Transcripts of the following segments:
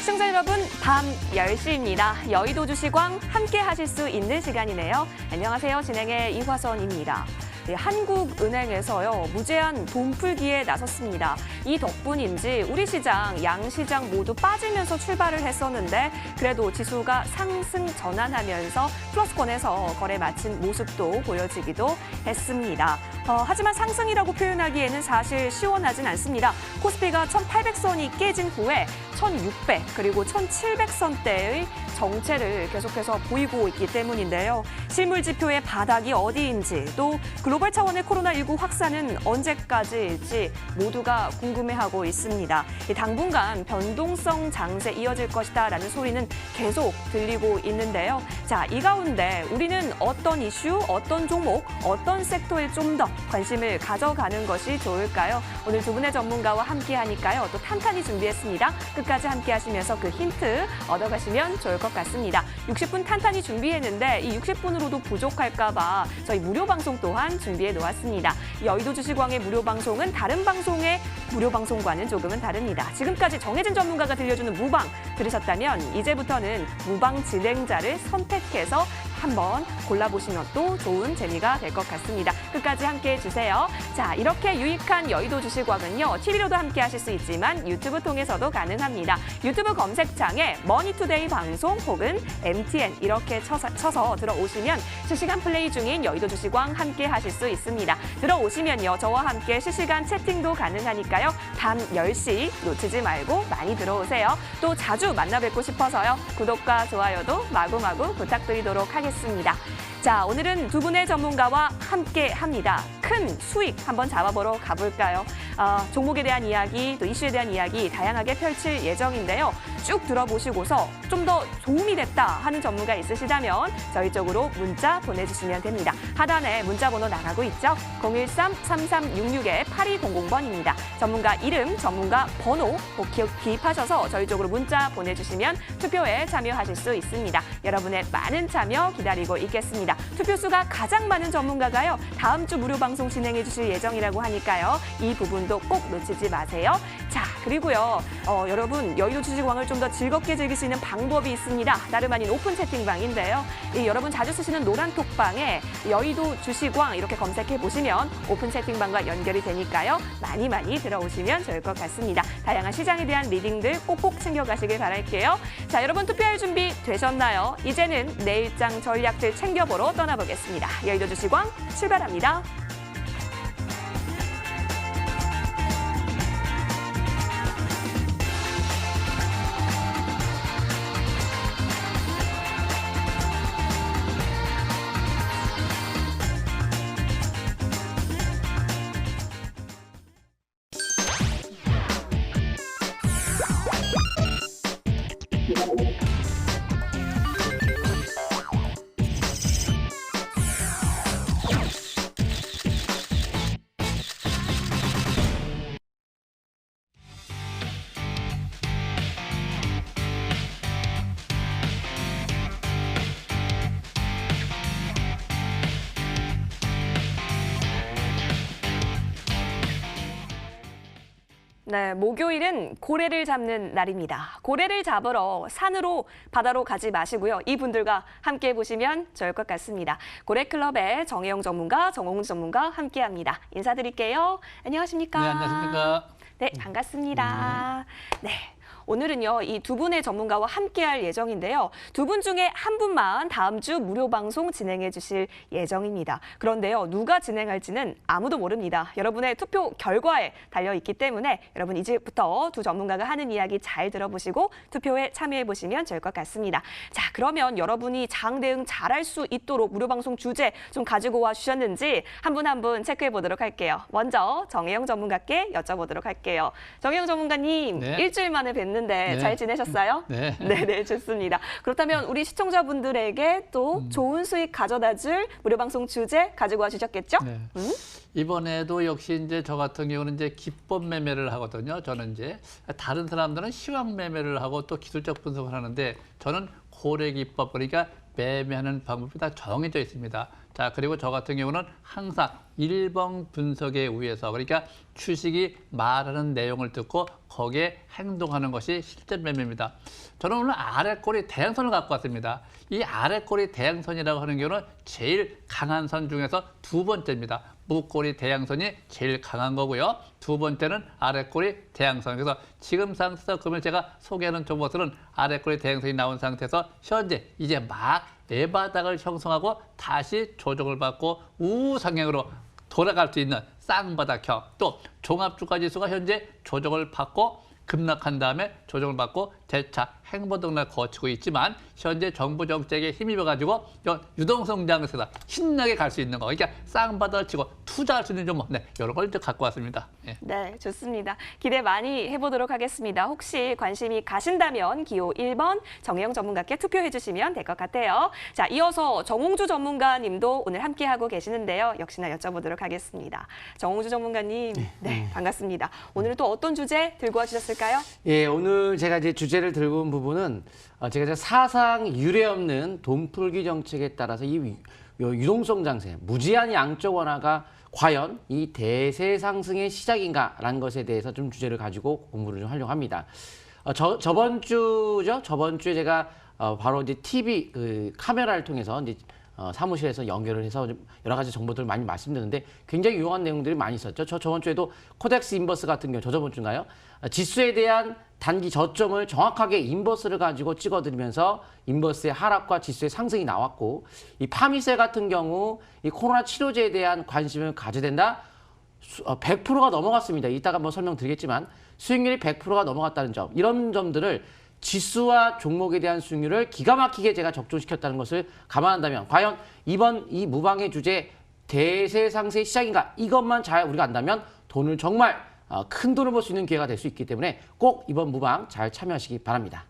시청자 여러분, 밤 10시입니다. 여의도 주시광 함께 하실 수 있는 시간이네요. 안녕하세요. 진행의 이화선입니다. 네, 한국은행에서요, 무제한 돈 풀기에 나섰습니다. 이 덕분인지 우리 시장, 양시장 모두 빠지면서 출발을 했었는데 그래도 지수가 상승 전환하면서 플러스권에서 거래 마친 모습도 보여지기도 했습니다. 하지만 상승이라고 표현하기에는 사실 시원하진 않습니다. 코스피가 1800선이 깨진 후에 1600 그리고 1700선대의 정체를 계속해서 보이고 있기 때문인데요. 실물 지표의 바닥이 어디인지 또 글로벌 차원의 코로나19 확산은 언제까지일지 모두가 궁금해하고 있습니다. 당분간 변동성 장세 이어질 것이다라는 소리는 계속 들리고 있는데요. 자, 이 가운데 우리는 어떤 이슈, 어떤 종목, 어떤 섹터에 좀 더 관심을 가져가는 것이 좋을까요? 오늘 두 분의 전문가와 함께하니까요. 또 탄탄히 준비했습니다. 끝까지 함께하시면서 그 힌트 얻어가시면 좋을 것 같습니다. 60분 탄탄히 준비했는데 이 60분으로도 부족할까 봐 저희 무료 방송 또한 준비해 놓았습니다. 여의도 주시광의 무료 방송은 다른 방송의 무료 방송과는 조금은 다릅니다. 지금까지 정해진 전문가가 들려주는 무방 들으셨다면 이제부터는 무방 진행자를 선택해서 한번 골라보시면 또 좋은 재미가 될 것 같습니다. 끝까지 함께해 주세요. 자, 이렇게 유익한 여의도 주시광은요, TV로도 함께 하실 수 있지만 유튜브 통해서도 가능합니다. 유튜브 검색창에 머니투데이 방송 혹은 MTN 이렇게 쳐서 들어오시면 실시간 플레이 중인 여의도 주시광 함께 하실 수 있습니다. 들어오시면요, 저와 함께 실시간 채팅도 가능하니까요. 밤 10시 놓치지 말고 많이 들어오세요. 또 자주 만나 뵙고 싶어서요. 구독과 좋아요도 마구마구 부탁드리도록 하겠습니다. 자, 오늘은 두 분의 전문가와 함께 합니다. 큰 수익 한번 잡아보러 가볼까요? 종목에 대한 이야기, 또 이슈에 대한 이야기 다양하게 펼칠 예정인데요. 쭉 들어보시고서 좀 더 도움이 됐다 하는 전문가 있으시다면 저희 쪽으로 문자 보내주시면 됩니다. 하단에 문자 번호 나가고 있죠? 013-3366-8200번입니다. 전문가 이름, 전문가 번호 꼭 기입하셔서 저희 쪽으로 문자 보내주시면 투표에 참여하실 수 있습니다. 여러분의 많은 참여 기다리고 있겠습니다. 투표수가 가장 많은 전문가가요, 다음 주 무료 방송 진행해 주실 예정이라고 하니까요. 이 부분도 꼭 놓치지 마세요. 자, 그리고요, 여러분 여의도 주시광을 좀 더 즐겁게 즐길 수 있는 방법이 있습니다. 다름 아닌 오픈 채팅방인데요. 여러분 자주 쓰시는 노란 톡방에 여의도 주시광 이렇게 검색해 보시면 오픈 채팅방과 연결이 되니까요. 많이 들어오시면 좋을 것 같습니다. 다양한 시장에 대한 리딩들 꼭꼭 챙겨가시길 바랄게요. 자, 여러분 투표할 준비 되셨나요? 이제는 내일장 전략들 챙겨보러 떠나보겠습니다. 여의도 주시광 출발합니다. 네, 목요일은 고래를 잡는 날입니다. 고래를 잡으러 산으로 바다로 가지 마시고요. 이분들과 함께 보시면 좋을 것 같습니다. 고래클럽의 정혜영 전문가, 정홍 전문가 함께합니다. 인사드릴게요. 안녕하십니까? 네, 안녕하십니까? 네, 반갑습니다. 네. 오늘은요, 이 두 분의 전문가와 함께할 예정인데요. 두 분 중에 한 분만 다음 주 무료 방송 진행해 주실 예정입니다. 그런데요, 누가 진행할지는 아무도 모릅니다. 여러분의 투표 결과에 달려있기 때문에 여러분 이제부터 두 전문가가 하는 이야기 잘 들어보시고 투표에 참여해 보시면 좋을 것 같습니다. 자, 그러면 여러분이 장 대응 잘할 수 있도록 무료 방송 주제 좀 가지고 와 주셨는지 한 분 한 분 체크해 보도록 할게요. 먼저 정혜영 전문가께 여쭤보도록 할게요. 정혜영 전문가님, 네. 일주일 만에 뵙는데 네. 잘 지내셨어요? 네. 네, 좋습니다. 그렇다면 우리 시청자분들에게 또 좋은 수익 가져다 줄 무료 방송 주제 가지고 와 주셨겠죠? 네. 이번에도 역시 이제 저 같은 경우는 이제 기법 매매를 하거든요. 저는 이제 다른 사람들은 시황 매매를 하고 또 기술적 분석을 하는데 저는 고래 기법, 그러니까 매매하는 방법이 다 정해져 있습니다. 자, 그리고 저 같은 경우는 항상 일번 분석에 의해서 그러니까 주식이 말하는 내용을 듣고 거기에 행동하는 것이 실제 매매입니다. 저는 오늘 아래꼬리 대양선을 갖고 왔습니다. 이 아래꼬리 대양선이라고 하는 경우는 제일 강한 선 중에서 두 번째입니다. 무꼬리 대양선이 제일 강한 거고요. 두 번째는 아래꼬리 대양선. 그래서 지금 상태에서 그러면 제가 소개하는 종목들은 아래꼬리 대양선이 나온 상태에서 현재 이제 막 애바닥을 형성하고 다시 조정을 받고 우상향으로 돌아갈 수 있는 쌍바닥형, 또 종합주가지수가 현재 조정을 받고 급락한 다음에 조정을 받고 재차 행보등락을 거치고 있지만 현재 정부 정책에 힘입어가지고 유동성 장세다 신나게 갈 수 있는 거, 그러니까 쌍바닥을 치고 투자할 수 있는 종목, 네, 이런 걸 갖고 왔습니다. 예. 네, 좋습니다. 기대 많이 해보도록 하겠습니다. 혹시 관심이 가신다면 기호 1번 정혜영 전문가께 투표해 주시면 될 것 같아요. 자, 이어서 정홍주 전문가님도 오늘 함께하고 계시는데요. 역시나 여쭤보도록 하겠습니다. 정홍주 전문가님, 네, 반갑습니다. 오늘은 또 어떤 주제 들고 와주셨을까요? 예, 오늘 제가 이제 주제를 들고 온 부분은 제가 이제 사상 유례 없는 돈풀기 정책에 따라서 이 유동성 장세, 무제한 양적 완화가 과연 이 대세 상승의 시작인가라는 것에 대해서 좀 주제를 가지고 공부를 좀 하려고 합니다. 저번 주죠? 저번 주에 제가 바로 이제 TV 카메라를 통해서 이제 사무실에서 연결을 해서 여러 가지 정보들을 많이 말씀드렸는데 굉장히 유용한 내용들이 많이 있었죠. 저번 주에도 코덱스 인버스 같은 경우, 저번 주인가요? 지수에 대한 단기 저점을 정확하게 인버스를 가지고 찍어드리면서 인버스의 하락과 지수의 상승이 나왔고, 이 파미세 같은 경우 이 코로나 치료제에 대한 관심을 가져야 된다. 100%가 넘어갔습니다. 이따가 한번 설명드리겠지만 수익률이 100%가 넘어갔다는 점, 이런 점들을 지수와 종목에 대한 수익률을 기가 막히게 제가 적중시켰다는 것을 감안한다면 과연 이번 이 무방의 주제 대세 상승의 시작인가, 이것만 잘 우리가 안다면 돈을 정말 큰 돈을 벌 수 있는 기회가 될 수 있기 때문에 꼭 이번 무방 잘 참여하시기 바랍니다.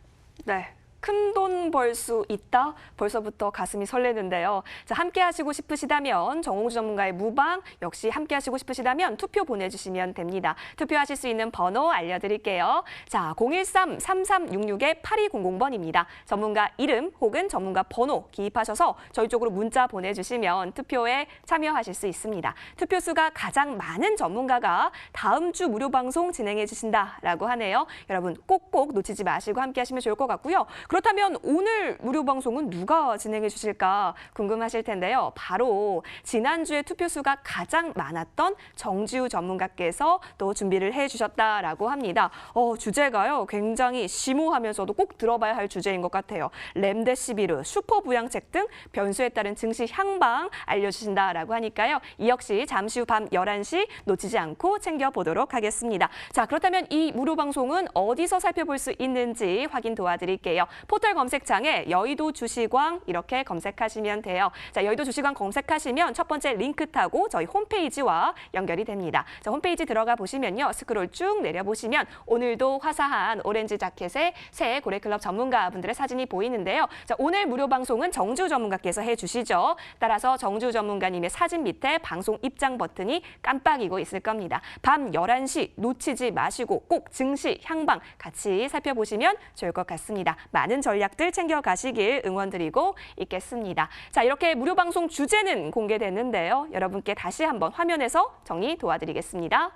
네. 큰 돈 벌 수 있다? 벌써부터 가슴이 설레는데요. 자, 함께 하시고 싶으시다면 정홍주 전문가의 무방 역시 함께 하시고 싶으시다면 투표 보내주시면 됩니다. 투표하실 수 있는 번호 알려드릴게요. 자, 013-3366-8200번입니다. 전문가 이름 혹은 전문가 번호 기입하셔서 저희 쪽으로 문자 보내주시면 투표에 참여하실 수 있습니다. 투표수가 가장 많은 전문가가 다음 주 무료 방송 진행해 주신다라고 하네요. 여러분 꼭꼭 놓치지 마시고 함께 하시면 좋을 것 같고요. 그렇다면 오늘 무료 방송은 누가 진행해 주실까 궁금하실 텐데요. 바로 지난주에 투표수가 가장 많았던 정지우 전문가께서 또 준비를 해주셨다라고 합니다. 주제가요, 굉장히 심오하면서도 꼭 들어봐야 할 주제인 것 같아요. 렘데시비르, 슈퍼부양책 등 변수에 따른 증시 향방 알려주신다라고 하니까요. 이 역시 잠시 후 밤 11시 놓치지 않고 챙겨보도록 하겠습니다. 자, 그렇다면 이 무료 방송은 어디서 살펴볼 수 있는지 확인 도와드릴게요. 포털 검색창에 여의도 주식왕 이렇게 검색하시면 돼요. 자, 여의도 주식왕 검색하시면 첫 번째 링크 타고 저희 홈페이지와 연결이 됩니다. 자, 홈페이지 들어가 보시면요. 스크롤 쭉 내려보시면 오늘도 화사한 오렌지 자켓의 새 고래클럽 전문가분들의 사진이 보이는데요. 자, 오늘 무료 방송은 정지우 전문가께서 해주시죠. 따라서 정지우 전문가님의 사진 밑에 방송 입장 버튼이 깜빡이고 있을 겁니다. 밤 11시 놓치지 마시고 꼭 증시 향방 같이 살펴보시면 좋을 것 같습니다. 많은 전략들 챙겨가시길 응원드리고 있겠습니다. 자, 이렇게 무료 방송 주제는 공개됐는데요. 여러분께 다시 한번 화면에서 정리 도와드리겠습니다.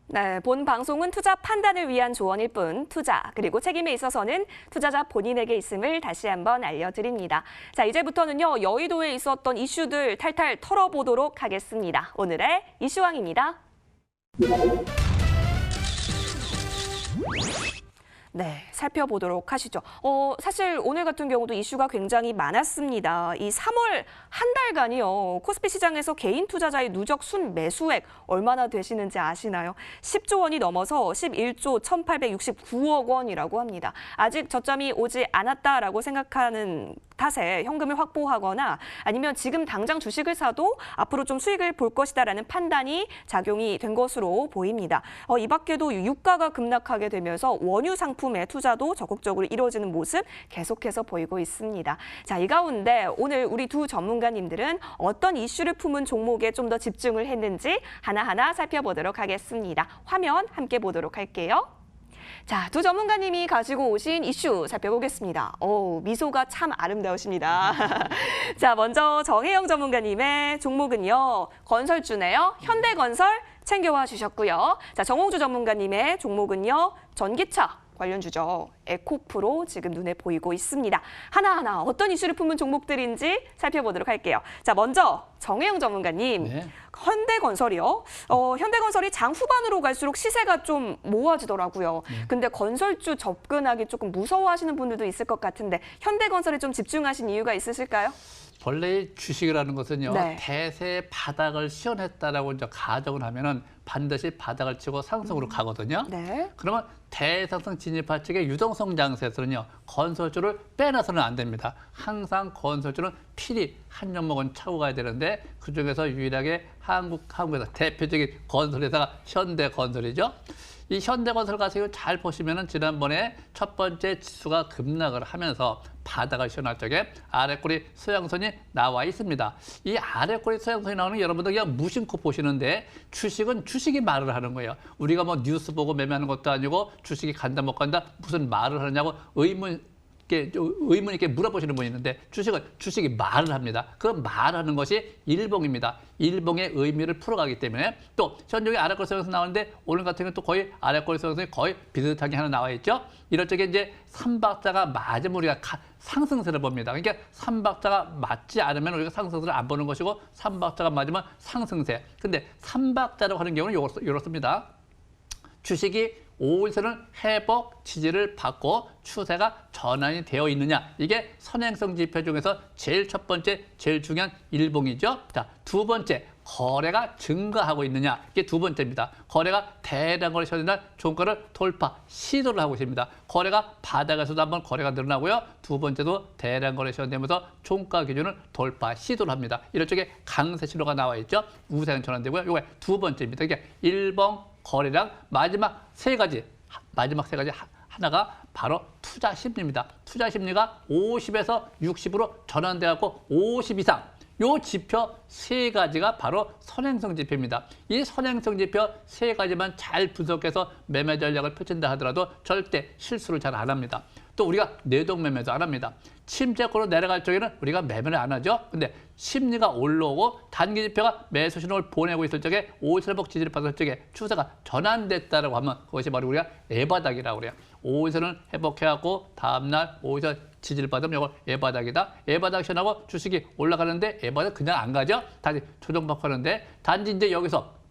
네, 본 방송은 투자 판단을 위한 조언일 뿐 투자 그리고 책임에 있어서는 투자자 본인에게 있음을 다시 한번 알려드립니다. 자, 이제부터는요, 여의도에 있었던 이슈들 탈탈 털어보도록 하겠습니다. 오늘의 이슈왕입니다. 네, 살펴보도록 하시죠. 사실 오늘 같은 경우도 이슈가 굉장히 많았습니다. 이 3월 한 달간이요. 코스피 시장에서 개인 투자자의 누적 순매수액 얼마나 되시는지 아시나요? 10조 원이 넘어서 11조 1,869억 원이라고 합니다. 아직 저점이 오지 않았다라고 생각하는 탓에 현금을 확보하거나 아니면 지금 당장 주식을 사도 앞으로 좀 수익을 볼 것이다라는 판단이 작용이 된 것으로 보입니다. 이 밖에도 유가가 급락하게 되면서 원유 상품의 투자도 적극적으로 이루어지는 모습 계속해서 보이고 있습니다. 자, 이 가운데 오늘 우리 두 전문가님들은 어떤 이슈를 품은 종목에 좀 더 집중을 했는지 하나하나 살펴보도록 하겠습니다. 화면 함께 보도록 할게요. 자, 두 전문가님이 가지고 오신 이슈 살펴보겠습니다. 미소가 참 아름다우십니다. 자, 먼저 정혜영 전문가님의 종목은요. 건설주네요. 현대건설 챙겨와 주셨고요. 자, 정홍주 전문가님의 종목은요. 전기차 관련주죠. 에코프로 지금 눈에 보이고 있습니다. 하나하나 어떤 이슈를 품은 종목들인지 살펴보도록 할게요. 자, 먼저 정혜영 전문가님. 네. 현대건설이요. 현대건설이 장 후반으로 갈수록 시세가 좀 모아지더라고요. 근데 건설주 접근하기 조금 무서워하시는 분들도 있을 것 같은데 현대건설에 좀 집중하신 이유가 있으실까요? 원래 주식이라는 것은요. 네. 대세 바닥을 시연했다라고 이제 가정을 하면은 반드시 바닥을 치고 상승으로 가거든요. 네. 그러면 대상승 진입할 적에 유동성 장세에서는요. 건설주를 빼놔서는 안 됩니다. 항상 건설주는 필히 한 종목은 차고 가야 되는데 그중에서 유일하게 한국에서 대표적인 건설회사가 현대건설이죠. 이 현대건설 가세요 잘 보시면은 지난번에 첫 번째 지수가 급락을 하면서 바닥을 시연할 적에 아래꼬리 서양선이 나와 있습니다. 이 아래꼬리 서양선이 나오는 게 여러분들 그냥 무심코 보시는데 주식은 주식이 말을 하는 거예요. 우리가 뭐 뉴스 보고 매매하는 것도 아니고 주식이 간다 못 간다 무슨 말을 하느냐고 의문 있게 물어보시는 분이 있는데 주식이 말을 합니다. 그 말하는 것이 일봉입니다. 일봉의 의미를 풀어가기 때문에 또 현종이 아래꼬리 서양선 나오는데 오늘 같은 경우는 또 거의 아래꼬리 서양선이 거의 비슷하게 하나 나와 있죠. 이럴 적에 이제 삼박자가 맞으면 우리가 상승세를 봅니다. 그러니까 삼박자가 맞지 않으면 우리가 상승세를 안 보는 것이고 삼박자가 맞으면 상승세. 근데 삼박자라고 하는 경우는 이렇습니다. 주식이 5일선을 회복 지지를 받고 추세가 전환이 되어 있느냐. 이게 선행성 지표 중에서 제일 첫 번째, 제일 중요한 일봉이죠. 자, 두 번째, 거래가 증가하고 있느냐. 이게 두 번째입니다. 거래가 대량 거래 시작된 종가를 돌파, 시도를 하고 있습니다. 거래가 바닥에서도 한번 거래가 늘어나고요. 두 번째도 대량 거래 시작되면서 종가 기준을 돌파, 시도를 합니다. 이럴 적에 강세 신호가 나와 있죠. 우상 전환되고요. 이게 두 번째입니다. 그러니까 일봉 거래량 마지막 세 가지 하나가 바로 투자 심리입니다. 투자 심리가 50에서 60으로 전환돼갖고 50 이상 요 지표 세 가지가 바로 선행성 지표입니다. 이 선행성 지표 세 가지만 잘 분석해서 매매 전략을 펼친다 하더라도 절대 실수를 잘 안 합니다. 또 우리가 내동 매매도 안 합니다. 침체권으로 내려갈 적에는 우리가 매매를 안 하죠. 근데 심리가 올라오고 단기 지표가 매수 신호를 보내고 있을 적에 5일 회복 지지를 받을 적에 추세가 전환됐다라고 하면 그것이 바로 우리가 애바닥이라고 그래요. 5일선을 회복해갖고 다음날 5일선 지지를 받으면 이거 애바닥이다. 애바닥 시원하고 주식이 올라가는데 애바닥 그냥 안 가죠. 다시 조정받고 하는데 단지 이제 여기서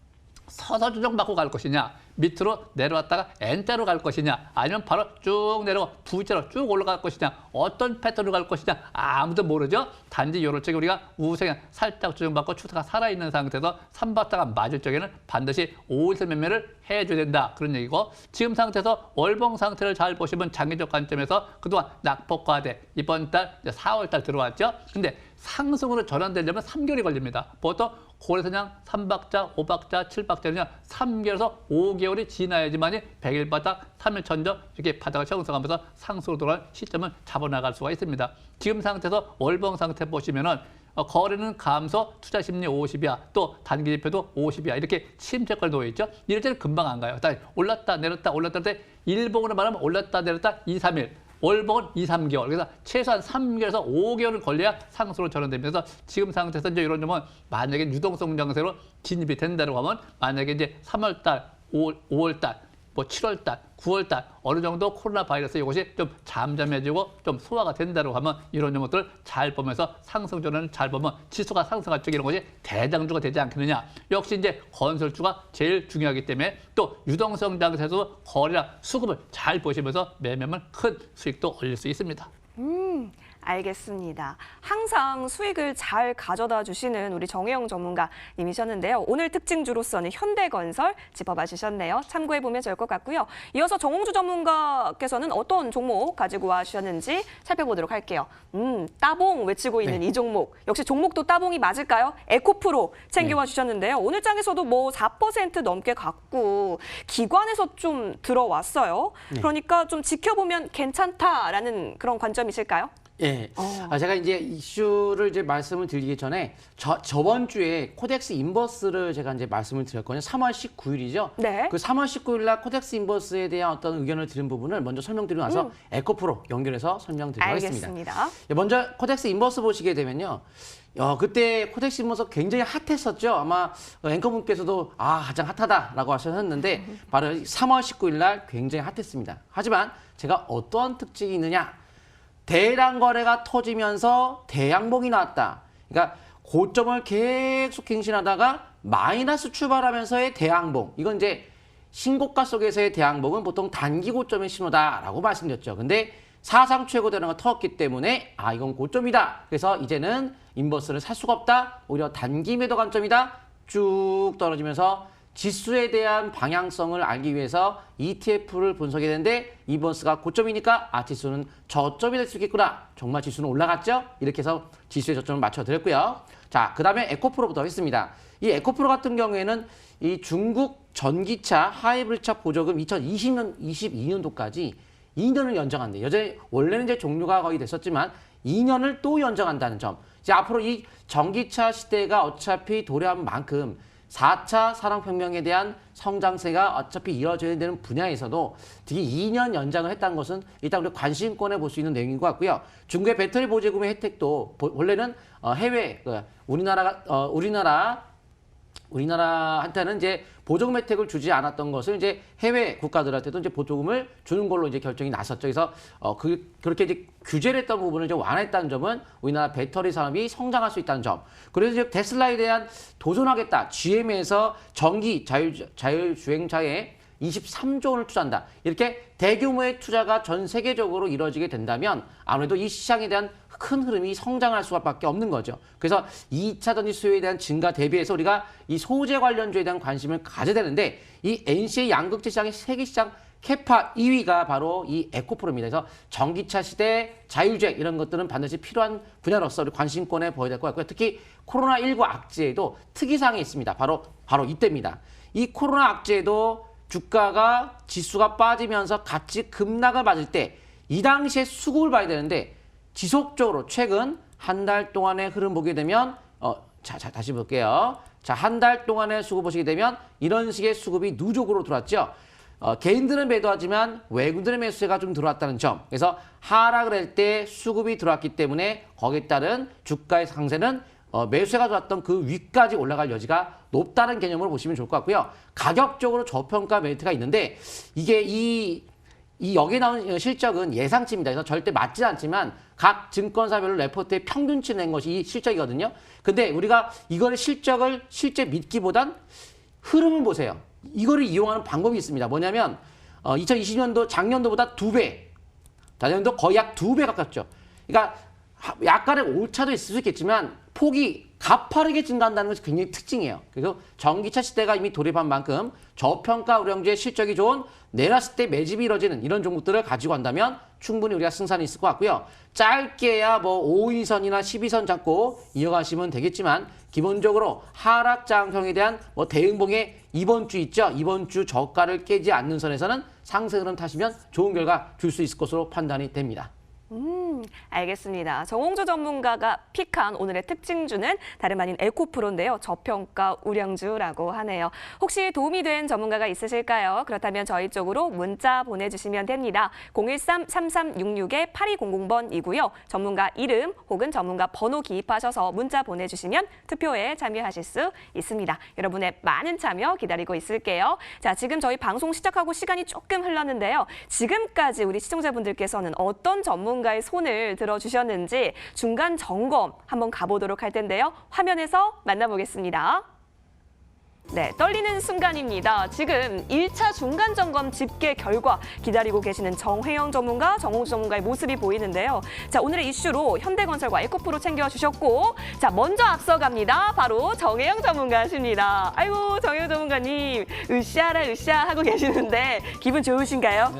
서서 조정받고 갈 것이냐, 밑으로 내려왔다가 N자로 갈 것이냐, 아니면 바로 쭉 내려가 V자로 쭉 올라갈 것이냐, 어떤 패턴으로 갈 것이냐 아무도 모르죠. 단지 이럴 적에 우리가 우세가 살짝 조정받고 추세가 살아있는 상태에서 3박자가 맞을 적에는 반드시 5일선 매매를 해줘야 된다. 그런 얘기고 지금 상태에서 월봉 상태를 잘 보시면 장기적 관점에서 그동안 낙폭과대 이번 달 4월 달 들어왔죠. 근데 상승으로 전환되려면 3개월이 걸립니다. 보통 고래사냥 3박자, 5박자, 7박자냐 3개월에서 5개월이 지나야지만이 100일 바닥, 3일 천정 이렇게 바닥을 형성하면서 상승으로 돌아갈 시점을 잡아나갈 수가 있습니다. 지금 상태에서 월봉 상태 보시면은 거래는 감소, 투자 심리 50이야, 또 단기 지표도 50이야 이렇게 침체권에 놓여 있죠. 이럴 때는 금방 안 가요. 올랐다 내렸다 올랐다 때 일봉으로 말하면 올랐다 내렸다 2, 3일. 월봉은 2, 3개월. 그래서 최소한 3개월에서 5개월을 걸려야 상승으로 전환되면서 지금 상태에서 이제 이런 점은 만약에 유동성 장세로 진입이 된다고 하면 만약에 이제 3월달, 5월달 뭐 7월 달, 9월 달 어느 정도 코로나 바이러스 이것이 좀 잠잠해지고 좀 소화가 된다고 하면 이런 것들을 잘 보면서 상승전환을 잘 보면 지수가 상승할 적 이런 것이 대장주가 되지 않겠느냐. 역시 이제 건설주가 제일 중요하기 때문에 또 유동성 장세에서 거래량 수급을 잘 보시면서 매매면 큰 수익도 올릴 수 있습니다. 알겠습니다. 항상 수익을 잘 가져다 주시는 우리 정혜영 전문가님이셨는데요. 오늘 특징주로서는 현대건설 짚어봐 주셨네요. 참고해보면 좋을 것 같고요. 이어서 정홍주 전문가께서는 어떤 종목 가지고 와 주셨는지 살펴보도록 할게요. 따봉 외치고 있는 네. 이 종목. 역시 종목도 따봉이 맞을까요? 에코프로 챙겨와 주셨는데요. 오늘 장에서도 뭐 4% 넘게 갔고 기관에서 좀 들어왔어요. 네. 그러니까 좀 지켜보면 괜찮다라는 그런 관점이실까요? 예. 제가 이제 이슈를 이제 말씀을 드리기 전에 저번 주에 코덱스 인버스를 제가 이제 말씀을 드렸거든요. 3월 19일이죠. 네. 그 3월 19일 날 코덱스 인버스에 대한 어떤 의견을 드린 부분을 먼저 설명드리고 나서 에코프로 연결해서 설명드리도록 하겠습니다. 알겠습니다. 예, 먼저 코덱스 인버스 보시게 되면요. 그때 코덱스 인버스 굉장히 핫했었죠. 아마 앵커분께서도 가장 핫하다라고 하셨는데 바로 3월 19일 날 굉장히 핫했습니다. 하지만 제가 어떠한 특징이 있느냐? 대량 거래가 터지면서 대양봉이 나왔다. 그러니까 고점을 계속 갱신하다가 마이너스 출발하면서의 대양봉. 이건 이제 신고가 속에서의 대양봉은 보통 단기 고점의 신호다라고 말씀드렸죠. 근데 사상 최고 대량을 터졌기 때문에 이건 고점이다. 그래서 이제는 인버스를 살 수가 없다. 오히려 단기 매도 관점이다. 쭉 떨어지면서 지수에 대한 방향성을 알기 위해서 ETF를 분석해야 되는데 인버스가 고점이니까 지수는 저점이 될 수 있겠구나. 정말 지수는 올라갔죠? 이렇게 해서 지수의 저점을 맞춰드렸고요. 자, 그 다음에 에코프로부터 하겠습니다. 이 에코프로 같은 경우에는 이 중국 전기차 하이브리드차 보조금 2020년, 22년도까지 2년을 연장한대요. 여전히 원래는 이제 종료가 거의 됐었지만 2년을 또 연장한다는 점. 이제 앞으로 이 전기차 시대가 어차피 도래한 만큼 4차 산업혁명에 대한 성장세가 어차피 이어져야 되는 분야에서도 특히 2년 연장을 했다는 것은 일단 우리 관심권에 볼 수 있는 내용인 것 같고요. 중국의 배터리 보조금의 혜택도 원래는 해외, 우리나라한테는 이제 보조금 혜택을 주지 않았던 것을 이제 해외 국가들한테도 이제 보조금을 주는 걸로 이제 결정이 났었죠. 그래서 그렇게 이제 규제를 했던 부분을 이제 완화했다는 점은 우리나라 배터리 산업이 성장할 수 있다는 점. 그래서 이제 테슬라에 대한 도전하겠다. GM에서 전기 자율주행차에 23조 원을 투자한다. 이렇게 대규모의 투자가 전 세계적으로 이루어지게 된다면 아무래도 이 시장에 대한 큰 흐름이 성장할 수밖에 없는 거죠. 그래서 2차 전지 수요에 대한 증가 대비해서 우리가 이 소재 관련주에 대한 관심을 가져야 되는데 이 NC의 양극재 시장의 세계 시장 캐파 2위가 바로 이 에코프로입니다. 그래서 전기차 시대, 자율주행 이런 것들은 반드시 필요한 분야로서 우리 관심권에 보여야 될 것 같고요. 특히 코로나19 악재에도 특이사항이 있습니다. 바로 이때입니다. 이 코로나 악재에도 주가가 지수가 빠지면서 같이 급락을 맞을 때 이 당시에 수급을 봐야 되는데 지속적으로 최근 한 달 동안의 흐름 보게 되면 다시 볼게요. 자, 한 달 동안의 수급 보시게 되면 이런 식의 수급이 누적으로 들어왔죠. 개인들은 매도하지만 외국인들의 매수세가 좀 들어왔다는 점. 그래서 하락을 할 때 수급이 들어왔기 때문에 거기에 따른 주가의 상세는 매수세가 들어왔던 그 위까지 올라갈 여지가 높다는 개념으로 보시면 좋을 것 같고요. 가격적으로 저평가 메리트가 있는데 이게 이 여기에 나온 실적은 예상치입니다. 그래서 절대 맞지 않지만 각 증권사별로 레포트에 평균치 낸 것이 이 실적이거든요. 근데 우리가 이거를 실적을 실제 믿기보단 흐름을 보세요. 이거를 이용하는 방법이 있습니다. 뭐냐면 2020년도 작년도보다 2배, 작년도 거의 약 2배 가깝죠. 그러니까 약간의 오차도 있을 수 있겠지만 폭이 가파르게 증가한다는 것이 굉장히 특징이에요. 그래서 전기차 시대가 이미 도래한 만큼 저평가 우량주의 실적이 좋은 내놨을 때 매집이 이뤄지는 이런 종목들을 가지고 간다면 충분히 우리가 승산이 있을 것 같고요. 짧게야 뭐 5위선이나 12선 잡고 이어가시면 되겠지만 기본적으로 하락 장형에 대한 뭐 대응봉의 이번 주 있죠. 이번 주 저가를 깨지 않는 선에서는 상승 흐름 타시면 좋은 결과 줄 수 있을 것으로 판단이 됩니다. 알겠습니다. 정홍주 전문가가 픽한 오늘의 특징주는 다름 아닌 에코프로인데요. 저평가 우량주라고 하네요. 혹시 도움이 된 전문가가 있으실까요? 그렇다면 저희 쪽으로 문자 보내주시면 됩니다. 013-3366-8200번이고요. 전문가 이름 혹은 전문가 번호 기입하셔서 문자 보내주시면 투표에 참여하실 수 있습니다. 여러분의 많은 참여 기다리고 있을게요. 자, 지금 저희 방송 시작하고 시간이 조금 흘렀는데요. 지금까지 우리 시청자분들께서는 어떤 전문가의 손을 들어주셨는지 중간 점검 한번 가보도록 할 텐데요. 화면에서 만나보겠습니다. 네, 떨리는 순간입니다. 지금 1차 중간 점검 집계 결과 기다리고 계시는 정회영 전문가, 정홍주 전문가의 모습이 보이는데요. 자, 오늘의 이슈로 현대건설과 에코프로 챙겨주셨고, 자, 먼저 앞서갑니다. 바로 정회영 전문가십니다. 아이고, 정회영 전문가님, 으쌰라 으쌰 하고 계시는데 기분 좋으신가요?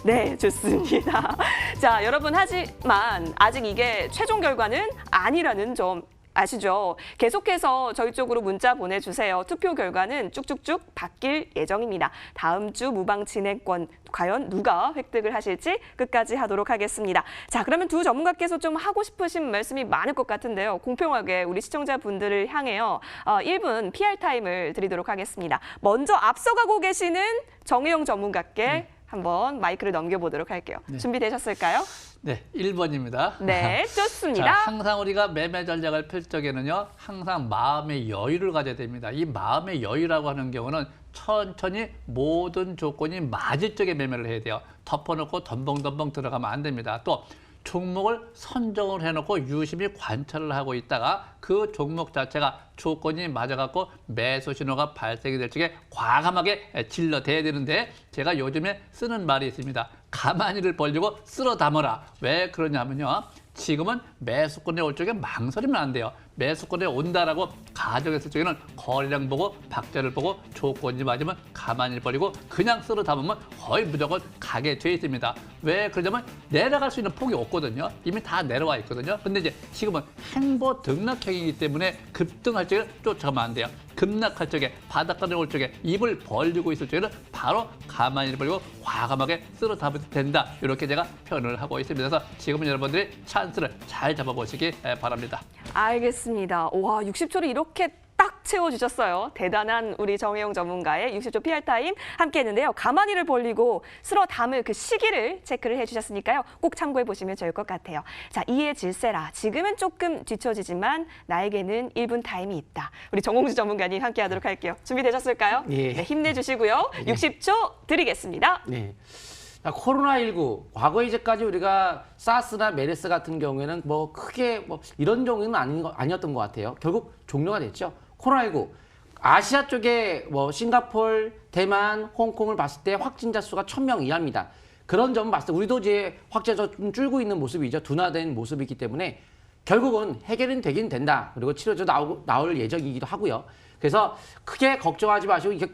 네, 좋습니다. 자, 여러분, 하지만 아직 이게 최종 결과는 아니라는 점 아시죠? 계속해서 저희 쪽으로 문자 보내주세요. 투표 결과는 쭉쭉쭉 바뀔 예정입니다. 다음 주 무방 진행권 과연 누가 획득을 하실지 끝까지 하도록 하겠습니다. 자, 그러면 두 전문가께서 좀 하고 싶으신 말씀이 많을 것 같은데요. 공평하게 우리 시청자분들을 향해요. 1분 PR 타임을 드리도록 하겠습니다. 먼저 앞서가고 계시는 정혜영 전문가께 한번 마이크를 넘겨보도록 할게요. 준비되셨을까요? 네, 1번입니다. 네, 좋습니다. 자, 항상 우리가 매매 전략을 펼 적에는요, 항상 마음의 여유를 가져야 됩니다. 이 마음의 여유라고 하는 경우는 천천히 모든 조건이 맞을 적에 매매를 해야 돼요. 덮어놓고 덤벙덤벙 들어가면 안 됩니다. 또 종목을 선정을 해놓고 유심히 관찰을 하고 있다가 그 종목 자체가 조건이 맞아갖고 매수 신호가 발생이 될 적에 과감하게 질러대야 되는데 제가 요즘에 쓰는 말이 있습니다. 가만히를 벌리고 쓸어 담아라. 왜 그러냐면요. 지금은 매수권에 올 적에 망설이면 안 돼요. 매수권에 온다라고 가정했을 적에는 거래량 보고 박자를 보고 조건이 맞으면 가만히 버리고 그냥 쓸어 담으면 거의 무조건 가게 돼 있습니다. 왜 그러냐면 내려갈 수 있는 폭이 없거든요. 이미 다 내려와 있거든요. 근데 이제 지금은 행보 등락형이기 때문에 급등할 적에 쫓아가면 안 돼요. 급락할 적에 바닥권에 올 적에 입을 벌리고 있을 적에는 바로 가만히 벌리고 과감하게 쓸어 담으면 된다. 이렇게 제가 표현을 하고 있습니다. 그래서 지금은 여러분들이 찬스를 잘 잡아보시기 바랍니다. 알겠습니다. 와, 60초를 이렇게 딱 채워주셨어요. 대단한 우리 정혜영 전문가의 60초 PR 타임 함께 했는데요. 가만히를 벌리고 쓸어 담을 그 시기를 체크를 해주셨으니까요. 꼭 참고해 보시면 좋을 것 같아요. 자, 이해 질세라. 지금은 조금 뒤처지지만 나에게는 1분 타임이 있다. 우리 정홍주 전문가님 함께 하도록 할게요. 준비되셨을까요? 예. 네, 힘내주시고요. 60초 드리겠습니다. 네. 코로나19 과거에 이제까지 우리가 사스나 메르스 같은 경우에는 뭐 크게 뭐 이런 종류는 아니었던 것 같아요. 결국 종료가 됐죠. 코로나19 아시아 쪽에 뭐 싱가포르, 대만, 홍콩을 봤을 때 확진자 수가 1000명 이하입니다. 그런 점을 봤을 때 우리도 이제 확진자 좀 줄고 있는 모습이죠. 둔화된 모습이기 때문에 결국은 해결은 되긴 된다. 그리고 치료도 나올 예정이기도 하고요. 그래서 크게 걱정하지 마시고 이게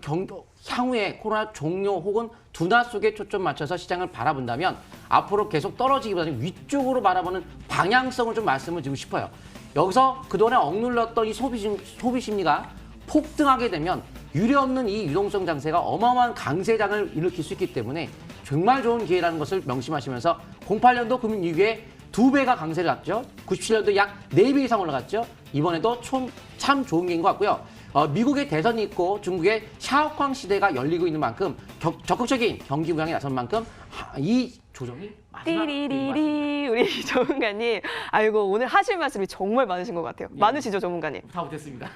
향후에 코로나 종료 혹은 둔화 속에 초점 맞춰서 시장을 바라본다면 앞으로 계속 떨어지기보다는 위쪽으로 바라보는 방향성을 좀 말씀을 드리고 싶어요. 여기서 그동안에 억눌렀던 이 소비 심리가 폭등하게 되면 유례없는 이 유동성 장세가 어마어마한 강세장을 일으킬 수 있기 때문에 정말 좋은 기회라는 것을 명심하시면서 08년도 금융 위기에 2배가 강세를 갔죠. 97년도 약 4배 이상 올라갔죠. 이번에도 참 좋은 기회인 것 같고요. 미국의 대선이 있고 중국의 샤오캉 시대가 열리고 있는 만큼 적극적인 경기 부양에 나선 만큼 이 조정이 띠리리리 우리 전문가님. 아이고, 오늘 하실 말씀이 정말 많으신 것 같아요. 많으시죠, 전문가님? 다 못했습니다.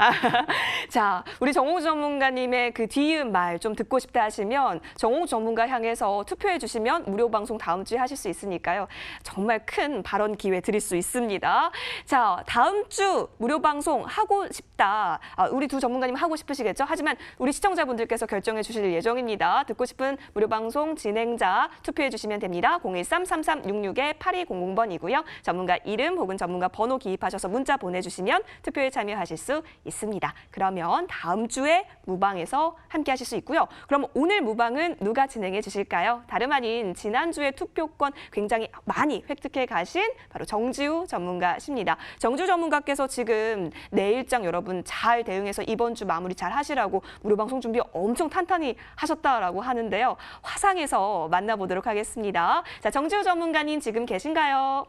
자, 우리 정홍주 전문가님의 그 뒤이은 말 좀 듣고 싶다 하시면 정홍주 전문가 향해서 투표해 주시면 무료 방송 다음 주에 하실 수 있으니까요. 정말 큰 발언 기회 드릴 수 있습니다. 자, 다음 주 무료 방송 하고 싶다. 우리 두 전문가님 하고 싶으시겠죠? 하지만 우리 시청자분들께서 결정해 주실 예정입니다. 듣고 싶은 무료 방송 진행자 투표해 주시면 됩니다. 013-3366-8200번이고요. 전문가 이름 혹은 전문가 번호 기입하셔서 문자 보내주시면 투표에 참여하실 수 있습니다. 그러면 다음 주에 무방에서 함께 하실 수 있고요. 그럼 오늘 무방은 누가 진행해 주실까요? 다름 아닌 지난주에 투표권 굉장히 많이 획득해 가신 바로 정지우 전문가십니다. 정지우 전문가께서 지금 내일장 여러분 잘 대응해서 이번 주 마무리 잘 하시라고 무료 방송 준비 엄청 탄탄히 하셨다라고 하는데요. 화상에서 만나보도록 하겠습니다. 자, 정지우 전문가님 지금 계신가요?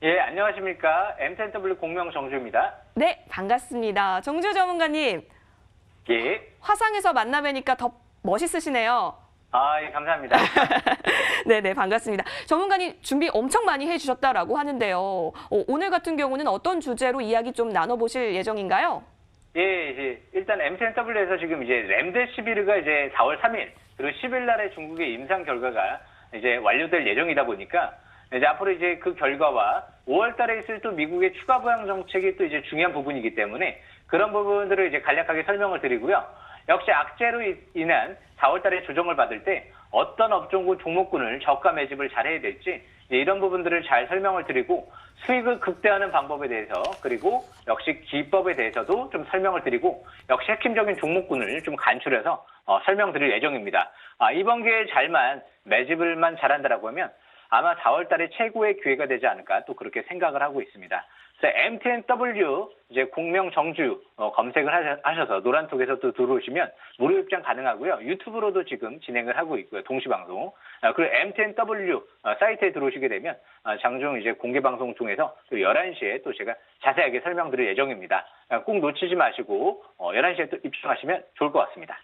예, 안녕하십니까. M10W 공명 정주입니다. 네, 반갑습니다. 정지우 전문가님, 예. 화상에서 만나 뵈니까 더 멋있으시네요. 아, 예, 감사합니다. 네네, 반갑습니다. 전문가님 준비 엄청 많이 해주셨다라고 하는데요. 오늘 같은 경우는 어떤 주제로 이야기 좀 나눠보실 예정인가요? 예. 일단 M10W에서 지금 이제 렘데시비르가 이제 4월 3일, 그리고 10일 날에 중국의 임상 결과가 이제 완료될 예정이다 보니까 이제 앞으로 이제 그 결과와 5월 달에 있을 또 미국의 추가 부양 정책이 또 이제 중요한 부분이기 때문에 그런 부분들을 이제 간략하게 설명을 드리고요. 역시 악재로 인한 4월 달에 조정을 받을 때 어떤 업종군 종목군을 저가 매집을 잘해야 될지 이런 부분들을 잘 설명을 드리고 수익을 극대화하는 방법에 대해서 그리고 역시 기법에 대해서도 좀 설명을 드리고 역시 핵심적인 종목군을 좀 간추려서 설명드릴 예정입니다. 이번 기회에 잘만 매집을만 잘한다라고 하면 아마 4월 달에 최고의 기회가 되지 않을까 또 그렇게 생각을 하고 있습니다. 그래서 MTNW 이제 공명 정주 검색을 하셔서 노란톡에서 또 들어오시면 무료 입장 가능하고요. 유튜브로도 지금 진행을 하고 있고요. 동시방송. 그리고 MTNW 사이트에 들어오시게 되면 장중 이제 공개 방송 중에서 또 11시에 또 제가 자세하게 설명드릴 예정입니다. 꼭 놓치지 마시고 11시에 또 입장하시면 좋을 것 같습니다.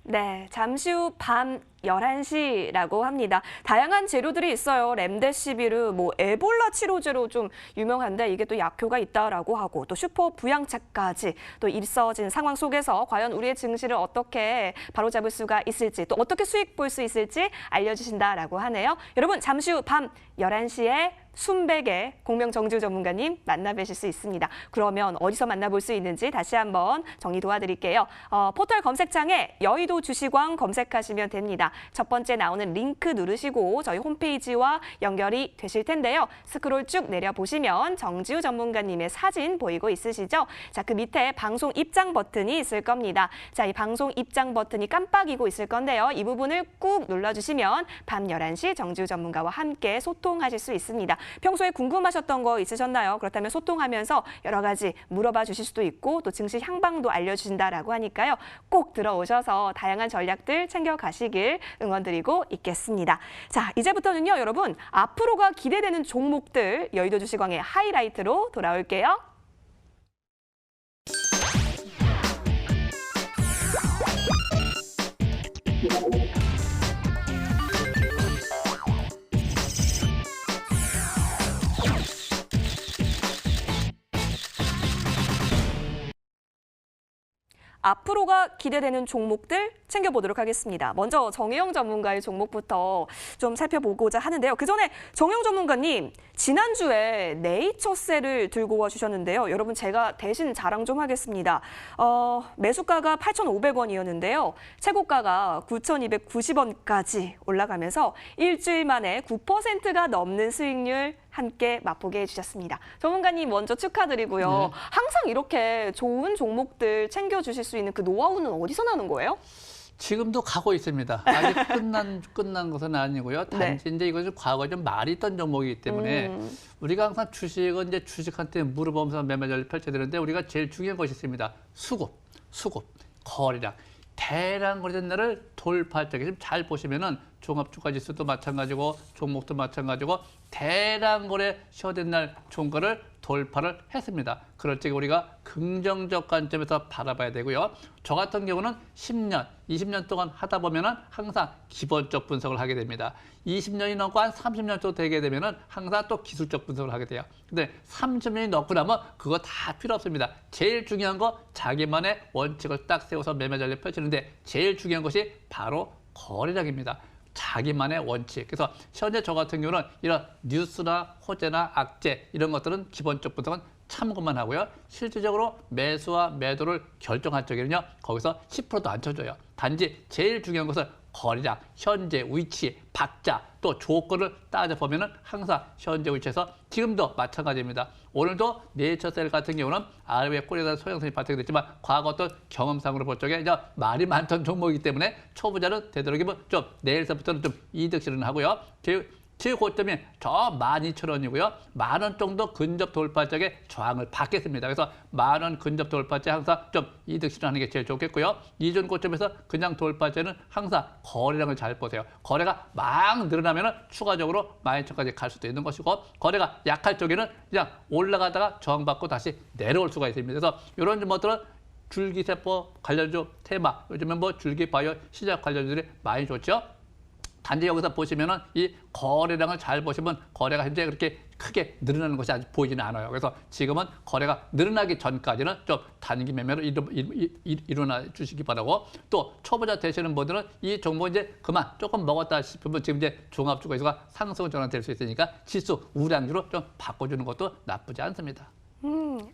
네, 잠시 후 밤 11시라고 합니다. 다양한 재료들이 있어요. 렘데시비르, 에볼라 치료제로 좀 유명한데 이게 또 약효가 있다라고 하고 또 슈퍼 부양차까지 또 있어진 상황 속에서 과연 우리의 증시를 어떻게 바로잡을 수가 있을지 또 어떻게 수익 볼 수 있을지 알려주신다라고 하네요. 여러분 잠시 후 밤 11시에 순백의 공명 정지우 전문가님 만나 뵈실 수 있습니다. 그러면 어디서 만나볼 수 있는지 다시 한번 정리 도와드릴게요. 포털 검색창에 여의도 주식왕 검색하시면 됩니다. 첫 번째 나오는 링크 누르시고 저희 홈페이지와 연결이 되실 텐데요. 스크롤 쭉 내려보시면 정지우 전문가님의 사진 보이고 있으시죠? 자, 그 밑에 방송 입장 버튼이 있을 겁니다. 자, 이 방송 입장 버튼이 깜빡이고 있을 건데요. 이 부분을 꾹 눌러주시면 밤 11시 정지우 전문가와 함께 소통하실 수 있습니다. 평소에 궁금하셨던 거 있으셨나요? 그렇다면 소통하면서 여러 가지 물어봐 주실 수도 있고 또 증시 향방도 알려주신다라고 하니까요. 꼭 들어오셔서 다양한 전략들 챙겨가시길 응원드리고 있겠습니다. 자, 이제부터는요, 여러분 앞으로가 기대되는 종목들 여의도 주식왕의 하이라이트로 돌아올게요. 앞으로가 기대되는 종목들 챙겨보도록 하겠습니다. 먼저 정혜영 전문가의 종목부터 좀 살펴보고자 하는데요. 그 전에 정혜영 전문가님, 지난주에 네이처셀을 들고 와주셨는데요. 여러분 제가 대신 자랑 좀 하겠습니다. 매수가가 8,500원이었는데요. 최고가가 9,290원까지 올라가면서 일주일 만에 9%가 넘는 수익률 함께 맛보게 해주셨습니다. 전문가님 먼저 축하드리고요. 네. 항상 이렇게 좋은 종목들 챙겨주실 수 있는 그 노하우는 어디서 나는 거예요? 지금도 가고 있습니다. 아직 끝난 것은 아니고요. 단지 이제 이것은 과거에 좀 말이 있던 종목이기 때문에 우리가 항상 주식은 이제 주식한테 물어보면서 매매를 펼쳐야 되는데 우리가 제일 중요한 것이 있습니다. 수급, 거래량. 대량 거래된 날을 돌파할 때 지금 잘 보시면은 종합주가지수도 마찬가지고 종목도 마찬가지고 대량 거래 시효된 날 종가를 돌파를 했습니다. 그럴 때 우리가 긍정적 관점에서 바라봐야 되고요. 저 같은 경우는 10년, 20년 동안 하다 보면은 항상 기본적 분석을 하게 됩니다. 20년이 넘고 한 30년 정도 되게 되면은 항상 또 기술적 분석을 하게 돼요. 근데 30년이 넘고 나면 그거 다 필요 없습니다. 제일 중요한 거 자기만의 원칙을 딱 세워서 매매 전략 펼치는데 제일 중요한 것이 바로 거래량입니다. 자기만의 원칙. 그래서 현재 저 같은 경우는 이런 뉴스나 호재나 악재 이런 것들은 기본적 분석은 참고만 하고요. 실질적으로 매수와 매도를 결정할 적에는요. 거기서 10%도 안 쳐줘요. 단지 제일 중요한 것은 거래량, 현재 위치, 박자, 또 조건을 따져보면은 항상 현재 위치에서 지금도 마찬가지입니다. 오늘도 네이처셀 같은 경우는 아래의 꼬리에 대한 소양성이 발생이 됐지만 과거 어떤 경험상으로 볼 적에 말이 많던 종목이기 때문에 초보자는 되도록이면 좀 내일서부터는 좀 이득 실현하고요. 최고점이 저 12,000원이고요. 10,000원 정도 근접 돌파적에 저항을 받겠습니다. 그래서 10,000원 근접 돌파제 항상 좀 이득 실현하는 게 제일 좋겠고요. 이전 고점에서 그냥 돌파제는 항상 거래량을 잘 보세요. 거래가 막 늘어나면 추가적으로 12,000원까지 갈 수도 있는 것이고, 거래가 약할 적에는 그냥 올라가다가 저항받고 다시 내려올 수가 있습니다. 그래서 이런 것들은 줄기세포 관련주 테마, 요즘엔 뭐 줄기바이오 시작 관련주들이 많이 좋죠. 단지 여기서 보시면은 이 거래량을 잘 보시면 거래가 현재 그렇게 크게 늘어나는 것이 아직 보이지는 않아요. 그래서 지금은 거래가 늘어나기 전까지는 좀 단기 매매로 일어나 주시기 바라고, 또 초보자 되시는 분들은 이 종목 이제 그만 조금 먹었다 싶으면 지금 이제 종합주가에서 상승 전환될 수 있으니까 지수 우량주로 좀 바꿔주는 것도 나쁘지 않습니다.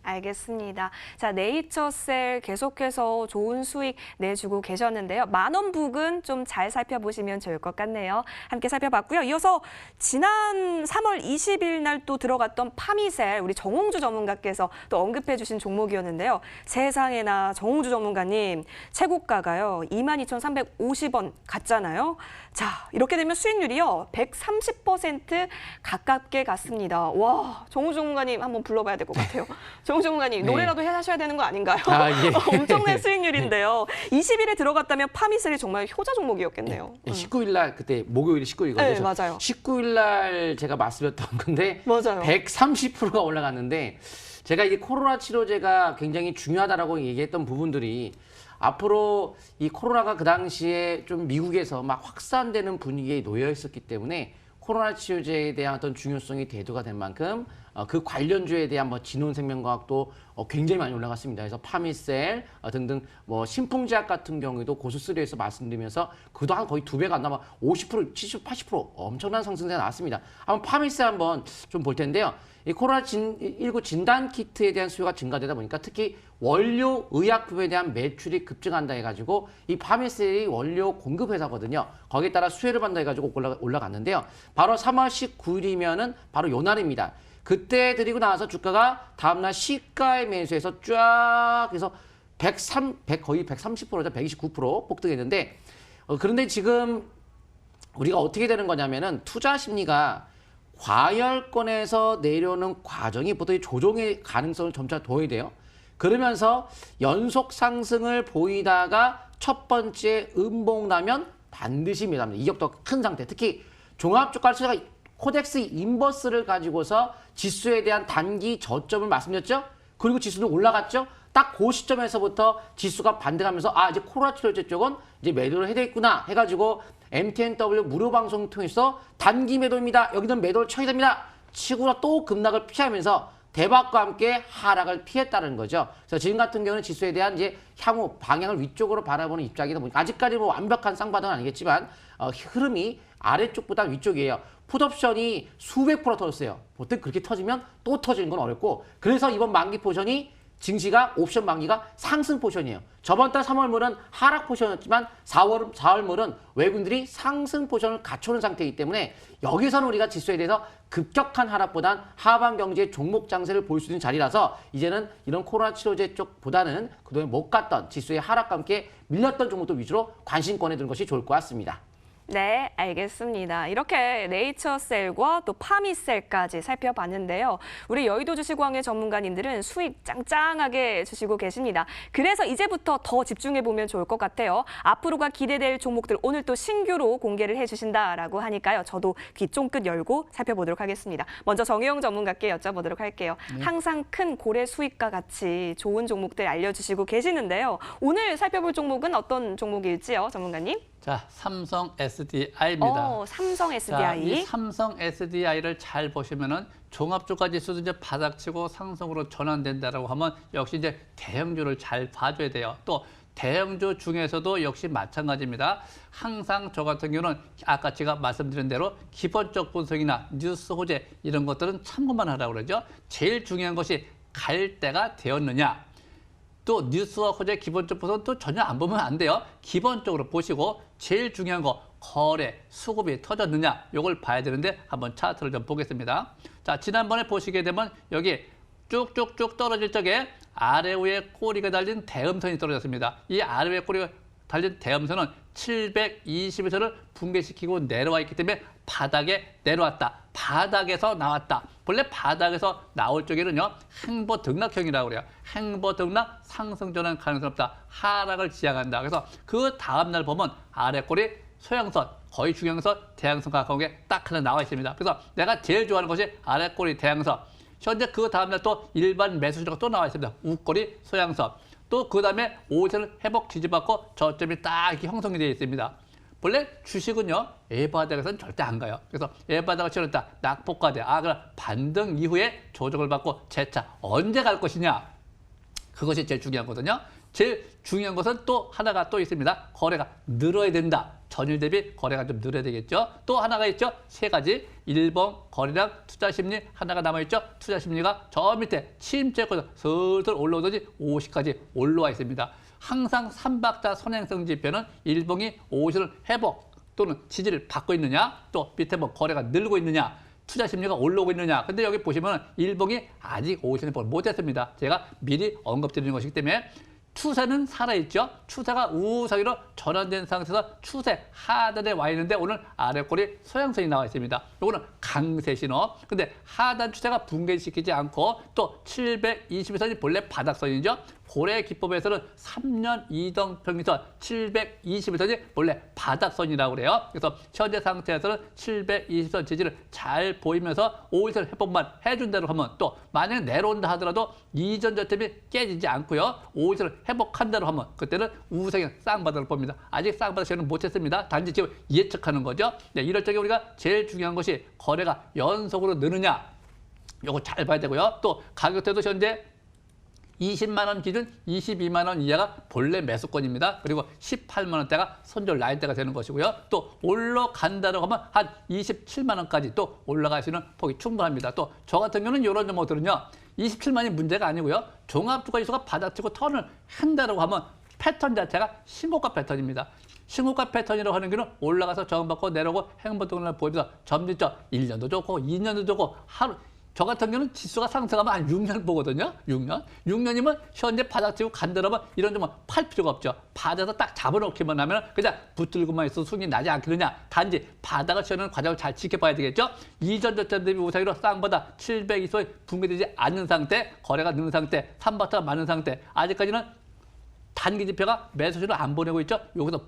알겠습니다. 자, 네이처셀 계속해서 좋은 수익 내주고 계셨는데요. 만원 북은 좀 잘 살펴보시면 좋을 것 같네요. 함께 살펴봤고요. 이어서 지난 3월 20일 날 또 들어갔던 파미셀, 우리 정홍주 전문가께서 또 언급해 주신 종목이었는데요. 세상에나 정홍주 전문가님, 최고가가요. 22,350원 갔잖아요. 자, 이렇게 되면 수익률이요. 130% 가깝게 갔습니다. 와, 정홍주 전문가님 한번 불러봐야 될 것 같아요. 정홍주 전문가님, 네. 노래라도 하셔야 되는 거 아닌가요? 아, 예. 엄청난 수익률인데요. 20일에 들어갔다면 파미셀이 정말 효자 종목이었겠네요. 19일 날 그때 목요일이 19일이거든요. 네, 맞아요. 19일 날 제가 말씀드렸던 건데 맞아요. 130%가 올라갔는데, 제가 이제 코로나 치료제가 굉장히 중요하다라고 얘기했던 부분들이 앞으로 이 코로나가 그 당시에 좀 미국에서 막 확산되는 분위기에 놓여 있었기 때문에 코로나 치료제에 대한 어떤 중요성이 대두가 된 만큼 그 관련주에 대한 뭐 진혼생명과학도 굉장히 많이 올라갔습니다. 그래서 파미셀 등등 뭐 신풍제약 같은 경우에도 고수3에서 말씀드리면서 그도 한 거의 2배가 안 남아 50%, 70%, 80% 엄청난 상승세가 나왔습니다. 한번 파미셀 한번 좀 볼 텐데요. 이 코로나19 진단 키트에 대한 수요가 증가되다 보니까 특히 원료 의약품에 대한 매출이 급증한다 해가지고 이 파미셀이 원료 공급 회사거든요. 거기에 따라 수혜를 받는다 해가지고 올라갔는데요. 바로 3월 19일이면은 바로 요 날입니다. 그때 드리고 나서 주가가 다음날 시가에 매수해서 쫙 해서 거의 130%죠. 129% 폭등했는데, 그런데 지금 우리가 어떻게 되는 거냐면은 투자 심리가 과열권에서 내려오는 과정이 보통 조정의 가능성을 점차 둬야 돼요. 그러면서 연속 상승을 보이다가 첫 번째 음봉 나면 반드시 매도합니다. 이격도 큰 상태. 특히 종합주가시가 코덱스 인버스를 가지고서 지수에 대한 단기 저점을 말씀드렸죠. 그리고 지수는 올라갔죠. 딱 그 시점에서부터 지수가 반등하면서 아, 이제 코로나 치료제 쪽은 이제 매도를 해야 되겠구나 해가지고 MTNW 무료 방송 통해서 단기 매도입니다. 여기는 매도를 쳐야 됩니다. 치고나 또 급락을 피하면서 대박과 함께 하락을 피했다는 거죠. 그래서 지금 같은 경우는 지수에 대한 이제 향후 방향을 위쪽으로 바라보는 입장이다 보니까 아직까지 뭐 완벽한 쌍바닥은 아니겠지만 흐름이 아래쪽보다 위쪽이에요. 풋옵션이 수백 프로 터졌어요. 보통 그렇게 터지면 또 터지는 건 어렵고, 그래서 이번 만기 포션이 증시가 옵션 만기가 상승 포션이에요. 저번 달 3월물은 하락 포션이었지만 4월물은 외국인들이 상승 포션을 갖춰놓은 상태이기 때문에 여기서는 우리가 지수에 대해서 급격한 하락보단 하반 경제 종목 장세를 볼 수 있는 자리라서 이제는 이런 코로나 치료제 쪽보다는 그동안 못 갔던 지수의 하락과 함께 밀렸던 종목들 위주로 관심권에 두는 것이 좋을 것 같습니다. 네, 알겠습니다. 이렇게 네이처셀과 또 파미셀까지 살펴봤는데요. 우리 여의도 주식왕의 전문가님들은 수익 짱짱하게 주시고 계십니다. 그래서 이제부터 더 집중해보면 좋을 것 같아요. 앞으로가 기대될 종목들 오늘 또 신규로 공개를 해주신다라고 하니까요. 저도 귀 쫑긋 열고 살펴보도록 하겠습니다. 먼저 정혜영 전문가께 여쭤보도록 할게요. 항상 큰 고래 수익과 같이 좋은 종목들 알려주시고 계시는데요. 오늘 살펴볼 종목은 어떤 종목일지요, 전문가님? 자, 삼성 SDI입니다. 삼성 SDI. 자, 이 삼성 SDI를 잘 보시면은 종합주가 지수도 이제 바닥치고 상승으로 전환된다라고 하면 역시 이제 대형주를 잘 봐줘야 돼요. 또 대형주 중에서도 역시 마찬가지입니다. 항상 저 같은 경우는 아까 제가 말씀드린 대로 기본적 분석이나 뉴스 호재 이런 것들은 참고만 하라고 그러죠. 제일 중요한 것이 갈 때가 되었느냐. 또 뉴스와 호재 기본적 분석은 또 전혀 안 보면 안 돼요. 기본적으로 보시고 제일 중요한 거 거래, 수급이 터졌느냐 이걸 봐야 되는데 한번 차트를 좀 보겠습니다. 자, 지난번에 보시게 되면 여기 쭉쭉쭉 떨어질 적에 아래 위에 꼬리가 달린 대음선이 떨어졌습니다. 이 아래 위에 꼬리가 달린 대음선은 720에서를 붕괴시키고 내려와 있기 때문에 바닥에 내려왔다. 바닥에서 나왔다. 본래 바닥에서 나올 쪽에는요, 행보등락형이라고 그래요. 행보등락 상승전환 가능성 없다. 하락을 지향한다. 그래서 그 다음날 보면 아래 꼬리 소양선, 거의 중형선, 대양선 가까운 게 딱 하나 나와 있습니다. 그래서 내가 제일 좋아하는 것이 아래 꼬리 대양선. 현재 그 다음날 또 일반 매수 신호가 또 나와 있습니다. 우꼬리 소양선. 또 그 다음에 5일선을 회복 지지받고 저점이 딱 이렇게 형성이 되어 있습니다. 원래 주식은요, A바닥에서는 절대 안 가요. 그래서 A바닥을 치렀다, 낙폭과대. 그럼 반등 이후에 조정을 받고 재차 언제 갈 것이냐? 그것이 제일 중요한 거거든요. 제일 중요한 것은 또 하나가 또 있습니다. 거래가 늘어야 된다. 전일 대비 거래가 좀 늘어야 되겠죠. 또 하나가 있죠. 세 가지. 1번 거래량, 투자 심리 하나가 남아있죠. 투자 심리가 저 밑에 침체권에서 슬슬 올라오더니 50까지 올라와 있습니다. 항상 3박자 선행성 지표는 일봉이 50을 회복 또는 지지를 받고 있느냐, 또 밑에 뭐 거래가 늘고 있느냐, 투자 심리가 올라오고 있느냐. 근데 여기 보시면 일봉이 아직 50을 회복을 못했습니다. 제가 미리 언급드리는 것이기 때문에 추세는 살아있죠. 추세가 우상위로 전환된 상태에서 추세 하단에 와 있는데 오늘 아래 꼬리 소양선이 나와 있습니다. 요거는 강세 신호. 근데 하단 추세가 붕괴시키지 않고 또 720선이 본래 바닥선이죠. 고래 기법에서는 3년 이동평균선 720선이 원래 바닥선이라고 그래요. 그래서 현재 상태에서는 720선 지지를 잘 보이면서 5일선 회복만 해준다고 하면 또 만약에 내려온다 하더라도 이전 저점이 깨지지 않고요. 5일선을 회복한다고 하면 그때는 우상향 쌍바닥을 봅니다. 아직 쌍바닥 시험은 못했습니다. 단지 지금 예측하는 거죠. 네, 이럴 적에 우리가 제일 중요한 것이 거래가 연속으로 느느냐. 요거 잘 봐야 되고요. 또 가격대도 현재 20만 원 기준 22만 원 이하가 본래 매수권입니다. 그리고 18만 원대가 손절 라인대가 되는 것이고요. 또 올라간다고 하면 한 27만 원까지 또 올라갈 수 있는 폭이 충분합니다. 또 저 같은 경우는 이런 종목들은요. 27만이 문제가 아니고요. 종합주가지수가 바닥치고 턴을 한다고 하면 패턴 자체가 신고가 패턴입니다. 신고가 패턴이라고 하는 경우는 올라가서 저항받고 내려오고 행보등락을 보이면서 점진적 1년도 좋고 2년도 좋고 하루 저 같은 경우는 지수가 상승하면 한 6년 보거든요. 6년. 6년이면 현재 바닥치고 간다라면 이런 점은 팔 필요가 없죠. 바닥에서 딱 잡아놓기만 하면 그냥 붙들고만 있어도 수익이 나지 않겠느냐. 단지 바닥을 치는 과정을 잘 지켜봐야 되겠죠. 이전 저점 대비 우상위로 쌍바닥 720이 붕괴되지 않는 상태, 거래가 는 상태, 3박자가 많은 상태. 아직까지는 단기 지표가 매수신호 안 보내고 있죠. 여기서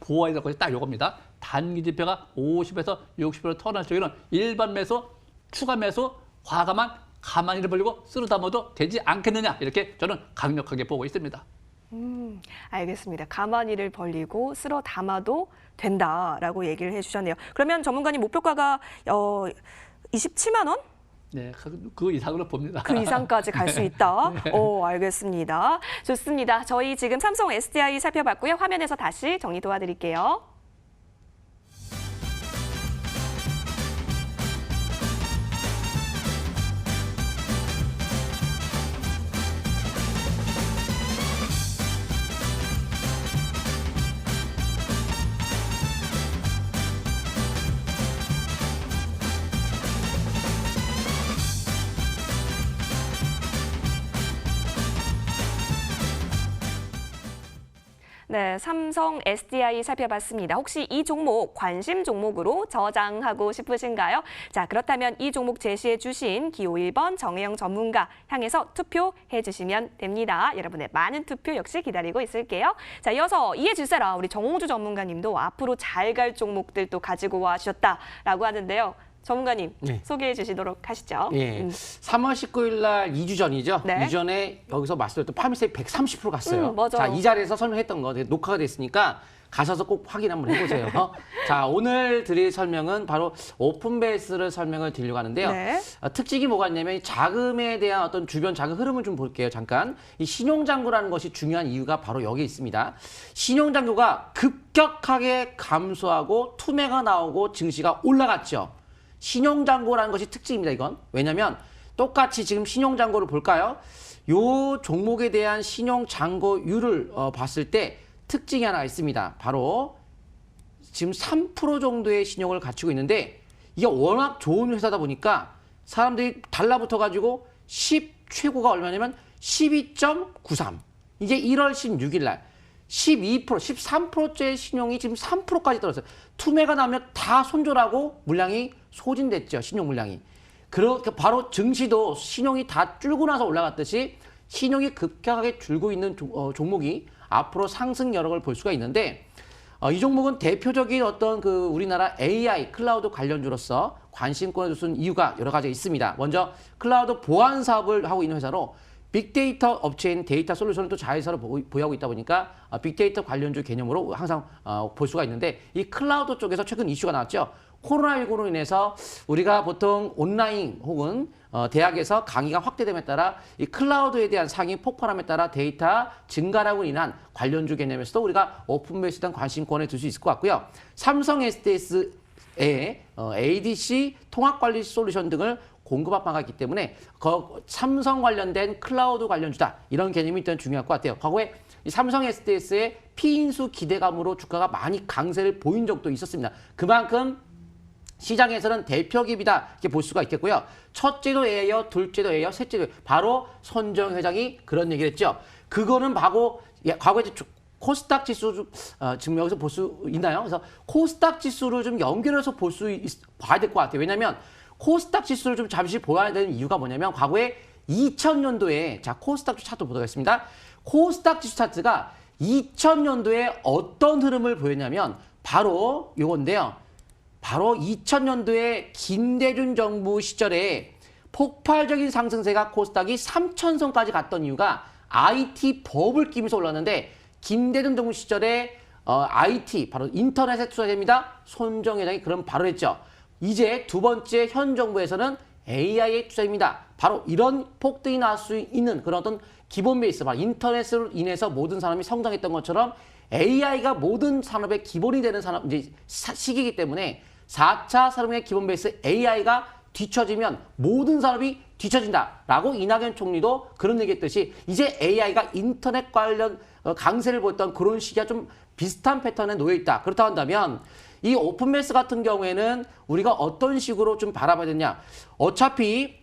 보아야 될 것이 딱 이겁니다. 단기 지표가 50에서 60% 턴할 적에는 일반 매수, 추가 매수, 과감한 가만히를 벌리고 쓸어 담아도 되지 않겠느냐. 이렇게 저는 강력하게 보고 있습니다. 알겠습니다. 가만히를 벌리고 쓸어 담아도 된다라고 얘기를 해주셨네요. 그러면 전문가님 목표가가 27만 원? 네, 그 이상으로 봅니다. 그 이상까지 갈 수 있다. 알겠습니다. 좋습니다. 저희 지금 삼성 SDI 살펴봤고요. 화면에서 다시 정리 도와드릴게요. 네, 삼성 SDI 살펴봤습니다. 혹시 이 종목 관심 종목으로 저장하고 싶으신가요? 자, 그렇다면 이 종목 제시해 주신 기호 1번 정혜영 전문가 향해서 투표해 주시면 됩니다. 여러분의 많은 투표 역시 기다리고 있을게요. 자, 이어서 이해질세라 우리 정홍주 전문가님도 앞으로 잘 갈 종목들 또 가지고 와 주셨다라고 하는데요. 전문가님 네. 소개해 주시도록 하시죠. 예. 3월 19일 날 2주 전이죠. 네. 이전에 여기서 말씀드렸던 파미세이 130% 갔어요. 맞아요. 자, 이 자리에서 설명했던 거 녹화가 됐으니까 가셔서 꼭 확인 한번 해보세요. 자, 오늘 드릴 설명은 바로 오픈베이스를 설명을 드리려고 하는데요. 네. 특징이 뭐가 있냐면 이 자금에 대한 어떤 주변 자금 흐름을 좀 볼게요. 잠깐. 이 신용잔고라는 것이 중요한 이유가 바로 여기에 있습니다. 신용잔고가 급격하게 감소하고 투매가 나오고 증시가 올라갔죠. 신용잔고라는 것이 특징입니다, 이건. 왜냐면 똑같이 지금 신용잔고를 볼까요? 요 종목에 대한 신용잔고율을 봤을 때 특징이 하나 있습니다. 바로 지금 3% 정도의 신용을 갖추고 있는데 이게 워낙 좋은 회사다 보니까 사람들이 달라붙어가지고 10 최고가 얼마냐면 12.93. 이게 1월 16일 날 12%, 13%째 신용이 지금 3%까지 떨어졌어요. 투매가 나면 다 손절하고 물량이 소진됐죠. 신용 물량이. 그렇게 바로 증시도 신용이 다 줄고 나서 올라갔듯이 신용이 급격하게 줄고 있는 종목이 앞으로 상승 여력을 볼 수가 있는데 이 종목은 대표적인 어떤 그 우리나라 AI 클라우드 관련주로서 관심권을 두는 이유가 여러 가지가 있습니다. 먼저 클라우드 보안 사업을 하고 있는 회사로 빅데이터 업체인 데이터 솔루션을 또 자회사로 보유하고 있다 보니까 빅데이터 관련주 개념으로 항상 볼 수가 있는데 이 클라우드 쪽에서 최근 이슈가 나왔죠. 코로나19로 인해서 우리가 보통 온라인 혹은 대학에서 강의가 확대됨에 따라 이 클라우드에 대한 상위 폭발함에 따라 데이터 증가라고 인한 관련주 개념에서도 우리가 오픈베이스에 대한 관심권에 둘 수 있을 것 같고요. 삼성 SDS의 ADC 통합관리 솔루션 등을 공급합방하기 있기 때문에 삼성 관련된 클라우드 관련주다. 이런 개념이 일단 중요할 것 같아요. 과거에 이 삼성 SDS의 피인수 기대감으로 주가가 많이 강세를 보인 적도 있었습니다. 그만큼 시장에서는 대표 기업이다 이렇게 볼 수가 있겠고요. 첫째도 A예요, 둘째도 A예요, 셋째도 A예요. 바로 손정 회장이 그런 얘기를 했죠. 그거는 과거에 코스닥 지수 지금 여기서 볼 수 있나요? 그래서 코스닥 지수를 좀 연결해서 봐야 될 것 같아요. 왜냐하면 코스닥 지수를 좀 잠시 보아야 되는 이유가 뭐냐면 과거에 2000년도에 자 코스닥 차트 보도록 하겠습니다. 코스닥 지수 차트가 2000년도에 어떤 흐름을 보였냐면 바로 요건데요. 바로 2000년도에 김대중 정부 시절에 폭발적인 상승세가 코스닥이 3000선까지 갔던 이유가 IT 버블 끼면서 올랐는데 김대중 정부 시절에 IT 바로 인터넷에 투자됩니다. 손정 회장이 그런 발언을 했죠. 이제 두 번째 현 정부에서는 AI에 투자입니다. 바로 이런 폭등이 나올 수 있는 그런 어떤 기본 베이스, 바로 인터넷으로 인해서 모든 산업이 성장했던 것처럼 AI가 모든 산업의 기본이 되는 시기이기 때문에 4차 산업의 기본 베이스 AI가 뒤처지면 모든 산업이 뒤처진다라고 이낙연 총리도 그런 얘기했듯이 이제 AI가 인터넷 관련 강세를 보였던 그런 시기가 좀 비슷한 패턴에 놓여 있다. 그렇다고 한다면 이 오픈베이스 같은 경우에는 우리가 어떤 식으로 좀 바라봐야 되냐. 어차피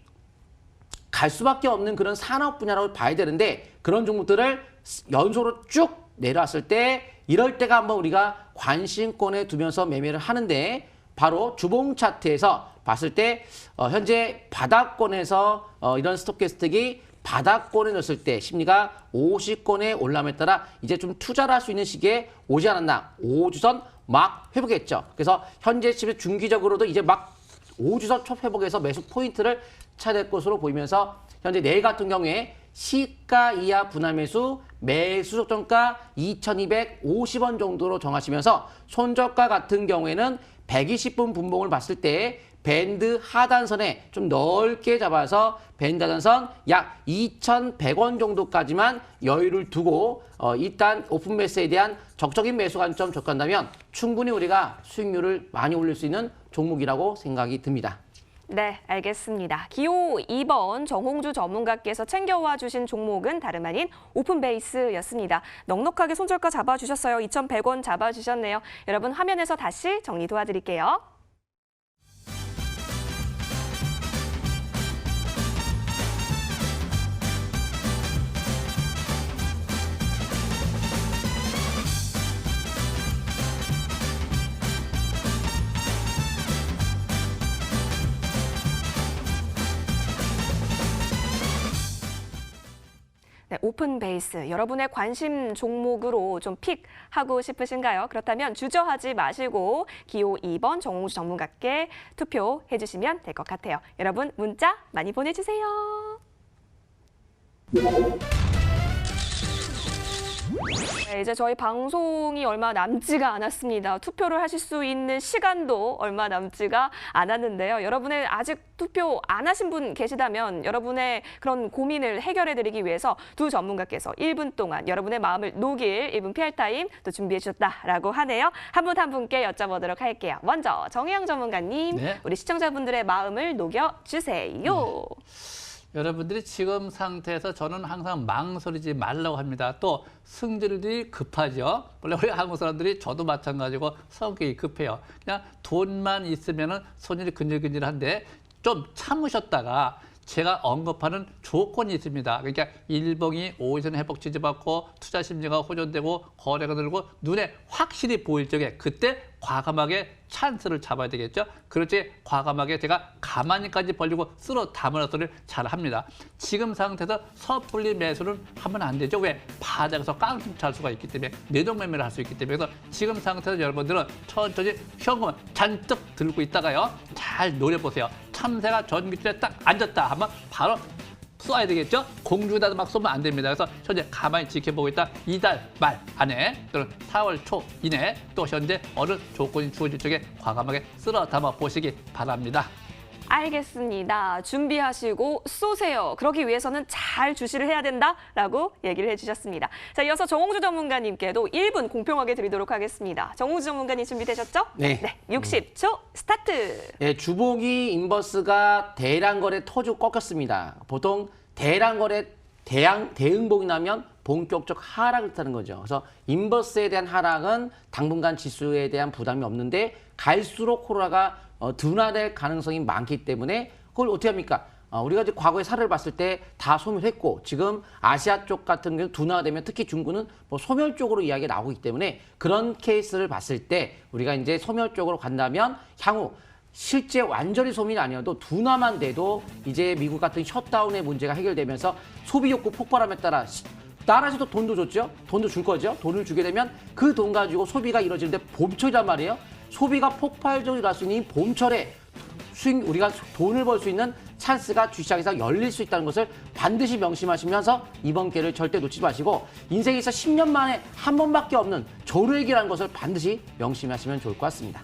갈 수밖에 없는 그런 산업 분야라고 봐야 되는데 그런 종목들을 연속으로 쭉 내려왔을 때 이럴 때가 한번 우리가 관심권에 두면서 매매를 하는데 바로 주봉 차트에서 봤을 때 현재 바닥권에서 이런 스톡캐스틱이 바닥권에 넣었을 때 심리가 50권에 올라함에 따라 이제 좀 투자를 할 수 있는 시기에 오지 않았나. 5주선 막 회복했죠. 그래서 현재 지금 중기적으로도 이제 막 5주선 초 회복에서 매수 포인트를 찾아야 될 것으로 보이면서 현재 내일 같은 경우에 시가 이하 분할 매수, 매수 적정가 2,250원 정도로 정하시면서 손저가 같은 경우에는 120분 분봉을 봤을 때 밴드 하단선에 좀 넓게 잡아서 밴드 하단선 약 2,100원 정도까지만 여유를 두고 일단 오픈 매수에 대한 적적인 매수 관점 접근한다면 충분히 우리가 수익률을 많이 올릴 수 있는 종목이라고 생각이 듭니다. 네, 알겠습니다. 기호 2번 정홍주 전문가께서 챙겨와 주신 종목은 다름 아닌 오픈베이스였습니다. 넉넉하게 손절가 잡아주셨어요. 2,100원 잡아주셨네요. 여러분 화면에서 다시 정리 도와드릴게요. 네, 오픈베이스, 여러분의 관심 종목으로 좀 픽하고 싶으신가요? 그렇다면 주저하지 마시고 기호 2번 정홍주 전문가께 투표해 주시면 될 것 같아요. 여러분 문자 많이 보내주세요. 네, 이제 저희 방송이 얼마 남지가 않았습니다. 투표를 하실 수 있는 시간도 얼마 남지가 않았는데요. 여러분의 아직 투표 안 하신 분 계시다면 여러분의 그런 고민을 해결해드리기 위해서 두 전문가께서 1분 동안 여러분의 마음을 녹일 1분 PR 타임 또 준비해 주셨다라고 하네요. 한 분 한 분께 여쭤보도록 할게요. 먼저 정혜영 전문가님, 네. 우리 시청자분들의 마음을 녹여주세요. 네. 여러분들이 지금 상태에서 저는 항상 망설이지 말라고 합니다. 또 승질이 급하죠. 원래 우리 한국 사람들이 저도 마찬가지고 성격이 급해요. 그냥 돈만 있으면은 손이 근질근질한데 좀 참으셨다가 제가 언급하는 조건이 있습니다. 그러니까 일봉이 5일 회복 지지받고 투자 심리가 호전되고 거래가 늘고 눈에 확실히 보일 적에 그때 과감하게 찬스를 잡아야 되겠죠. 그렇지 과감하게 제가 가만히까지 벌리고 쓸어 담으는 소리를 잘 합니다. 지금 상태에서 섣불리 매수는 하면 안 되죠. 왜? 바닥에서 깡통 찰 수가 있기 때문에 내동매매를 할 수 있기 때문에 그래서 지금 상태에서 여러분들은 천천히 현금을 잔뜩 들고 있다가요. 잘 노려보세요. 참새가 전기줄에 딱 앉았다 하면 바로 쏴야 되겠죠? 공중에다 막 쏘면 안 됩니다. 그래서 현재 가만히 지켜보고 있다. 이달 말 안에 또는 4월 초 이내 또 현재 어느 조건이 주어질 적에 과감하게 쓸어 담아 보시기 바랍니다. 알겠습니다. 준비하시고 쏘세요. 그러기 위해서는 잘 주시를 해야 된다라고 얘기를 해주셨습니다. 자, 이어서 정홍주 전문가님께도 1분 공평하게 드리도록 하겠습니다. 정홍주 전문가님 준비되셨죠? 네. 60초 스타트. 네, 주봉이 인버스가 대량 거래 터주 꺾였습니다. 보통 대량 거래 대응봉이 나면 본격적 하락을 타는 거죠. 그래서 인버스에 대한 하락은 당분간 지수에 대한 부담이 없는데 갈수록 코로나가 둔화될 가능성이 많기 때문에 그걸 어떻게 합니까? 우리가 이제 과거에 사례를 봤을 때 다 소멸했고 지금 아시아 쪽 같은 경우 둔화가 되면 특히 중국은 뭐 소멸 쪽으로 이야기가 나오기 때문에 그런 케이스를 봤을 때 우리가 이제 소멸 쪽으로 간다면 향후 실제 완전히 소멸이 아니어도 둔화만 돼도 이제 미국 같은 셧다운의 문제가 해결되면서 소비 욕구 폭발함에 따라 나라에서도 돈도 줬죠. 돈도 줄 거죠. 돈을 주게 되면 그 돈 가지고 소비가 이루어지는데 봄철이란 말이에요. 소비가 폭발적으로 일어날 수 있는 이 봄철에 우리가 돈을 벌 수 있는 찬스가 주시장에서 열릴 수 있다는 것을 반드시 명심하시면서 이번 기회를 절대 놓치지 마시고 인생에서 10년 만에 한 번밖에 없는 조류액이라는 것을 반드시 명심하시면 좋을 것 같습니다.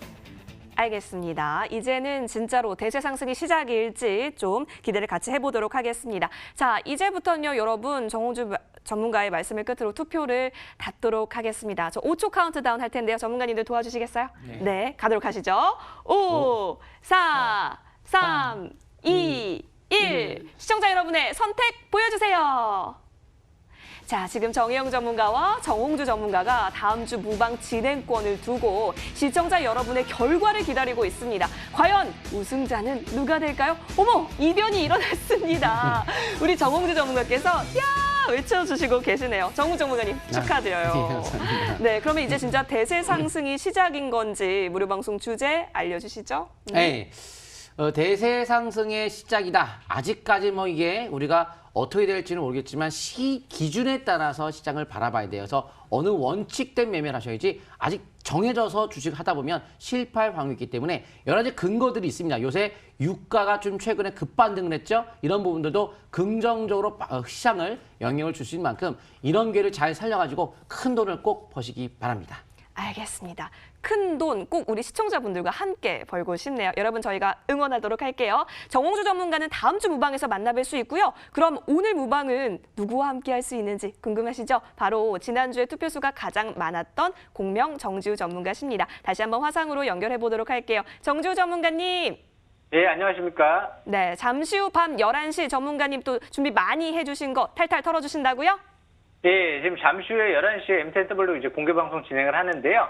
알겠습니다. 이제는 진짜로 대세 상승이 시작일지 좀 기대를 같이 해보도록 하겠습니다. 자, 이제부터는요, 여러분 정홍주 전문가의 말씀을 끝으로 투표를 닫도록 하겠습니다. 저 5초 카운트다운 할 텐데요. 전문가님들 도와주시겠어요? 네, 가도록 하시죠. 5, 4, 3, 2, 1. 시청자 여러분의 선택 보여주세요. 자, 지금 정혜영 전문가와 정홍주 전문가가 다음 주 무방 진행권을 두고 시청자 여러분의 결과를 기다리고 있습니다. 과연 우승자는 누가 될까요? 어머, 이변이 일어났습니다. 우리 정홍주 전문가께서 야! 외쳐주시고 계시네요. 정홍주 전문가님 축하드려요. 네, 감사합니다. 네, 그러면 이제 진짜 대세 상승이 시작인 건지 무료 방송 주제 알려주시죠. 네. 대세 상승의 시작이다. 아직까지 뭐 이게 우리가 어떻게 될지는 모르겠지만 시 기준에 따라서 시장을 바라봐야 돼요. 그래서 어느 원칙된 매매를 하셔야지 아직 정해져서 주식 하다 보면 실패할 확률이 있기 때문에 여러 가지 근거들이 있습니다. 요새 유가가 좀 최근에 급반등을 했죠. 이런 부분들도 긍정적으로 시장을 영향을 줄 수 있는 만큼 이런 기회를 잘 살려가지고 큰 돈을 꼭 버시기 바랍니다. 알겠습니다. 큰 돈 꼭 우리 시청자분들과 함께 벌고 싶네요. 여러분 저희가 응원하도록 할게요. 정홍주 전문가는 다음 주 무방에서 만나뵐 수 있고요. 그럼 오늘 무방은 누구와 함께 할 수 있는지 궁금하시죠? 바로 지난주에 투표수가 가장 많았던 공명 정지우 전문가십니다. 다시 한번 화상으로 연결해 보도록 할게요. 정지우 전문가님. 예, 안녕하십니까? 네, 잠시 후 밤 11시 전문가님 또 준비 많이 해주신 거 탈탈 털어주신다고요? 예, 지금 잠시 후에 11시에 MTNW 이제 공개 방송 진행을 하는데요.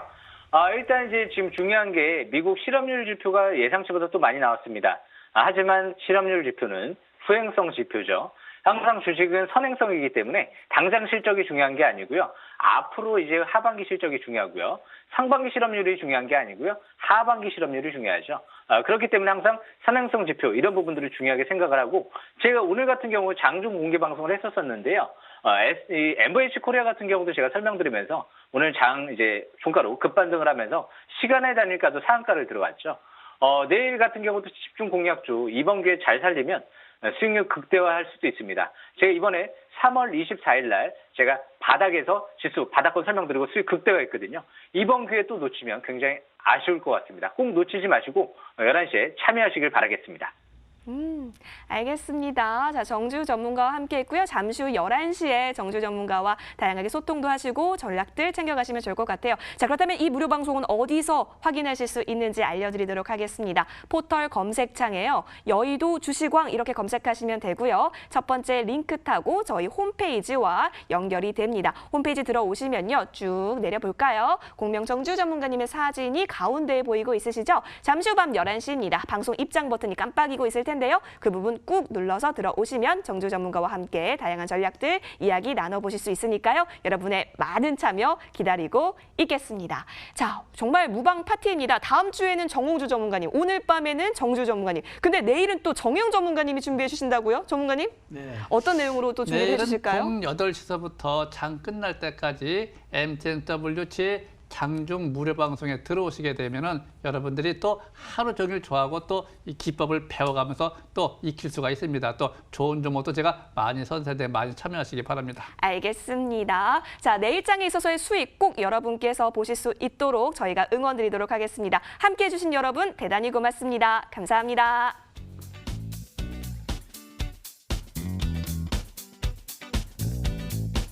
일단 이제 지금 중요한 게 미국 실업률 지표가 예상치보다 또 많이 나왔습니다. 하지만 실업률 지표는 후행성 지표죠. 항상 주식은 선행성이기 때문에 당장 실적이 중요한 게 아니고요. 앞으로 이제 하반기 실적이 중요하고요. 상반기 실업률이 중요한 게 아니고요. 하반기 실업률이 중요하죠. 그렇기 때문에 항상 선행성 지표 이런 부분들을 중요하게 생각을 하고 제가 오늘 같은 경우 장중 공개 방송을 했었었는데요. 이 MVH 코리아 같은 경우도 제가 설명드리면서 오늘 이제 종가로 급반등을 하면서 시간의 단일가도 상한가를 들어왔죠. 내일 같은 경우도 집중 공략주 이번 기회에 잘 살리면 수익률 극대화할 수도 있습니다. 제가 이번에 3월 24일 날 제가 바닥에서 지수 바닥권 설명드리고 수익 극대화했거든요. 이번 기회에 또 놓치면 굉장히 아쉬울 것 같습니다. 꼭 놓치지 마시고 11시에 참여하시길 바라겠습니다. 알겠습니다. 자, 정지우 전문가와 함께 했고요. 잠시 후 11시에 정지우 전문가와 다양하게 소통도 하시고 전략들 챙겨가시면 좋을 것 같아요. 자, 그렇다면 이 무료 방송은 어디서 확인하실 수 있는지 알려드리도록 하겠습니다. 포털 검색창에요. 여의도 주식왕 이렇게 검색하시면 되고요. 첫 번째 링크 타고 저희 홈페이지와 연결이 됩니다. 홈페이지 들어오시면요. 쭉 내려볼까요? 공명 정지우 전문가님의 사진이 가운데에 보이고 있으시죠? 잠시 후 밤 11시입니다. 방송 입장 버튼이 깜빡이고 있을 텐데 텐데요. 그 부분 꾹 눌러서 들어오시면 정주 전문가와 함께 다양한 전략들 이야기 나눠보실 수 있으니까요. 여러분의 많은 참여 기다리고 있겠습니다. 자, 정말 무방 파티입니다. 다음 주에는 정홍주 전문가님, 오늘 밤에는 정주 전문가님. 근데 내일은 또 정영 전문가님이 준비해 주신다고요? 전문가님? 네. 어떤 내용으로 또 준비해 내일은 주실까요? 봄 8시서부터 장 끝날 때까지 MTNW치 장중 무료 방송에 들어오시게 되면은 여러분들이 또 하루 종일 좋아하고 또 이 기법을 배워가면서 또 익힐 수가 있습니다. 또 좋은 정보도 제가 많이 선사해 많이 참여하시기 바랍니다. 알겠습니다. 자, 내일장에 있어서의 수익 꼭 여러분께서 보실 수 있도록 저희가 응원드리도록 하겠습니다. 함께해 주신 여러분 대단히 고맙습니다. 감사합니다.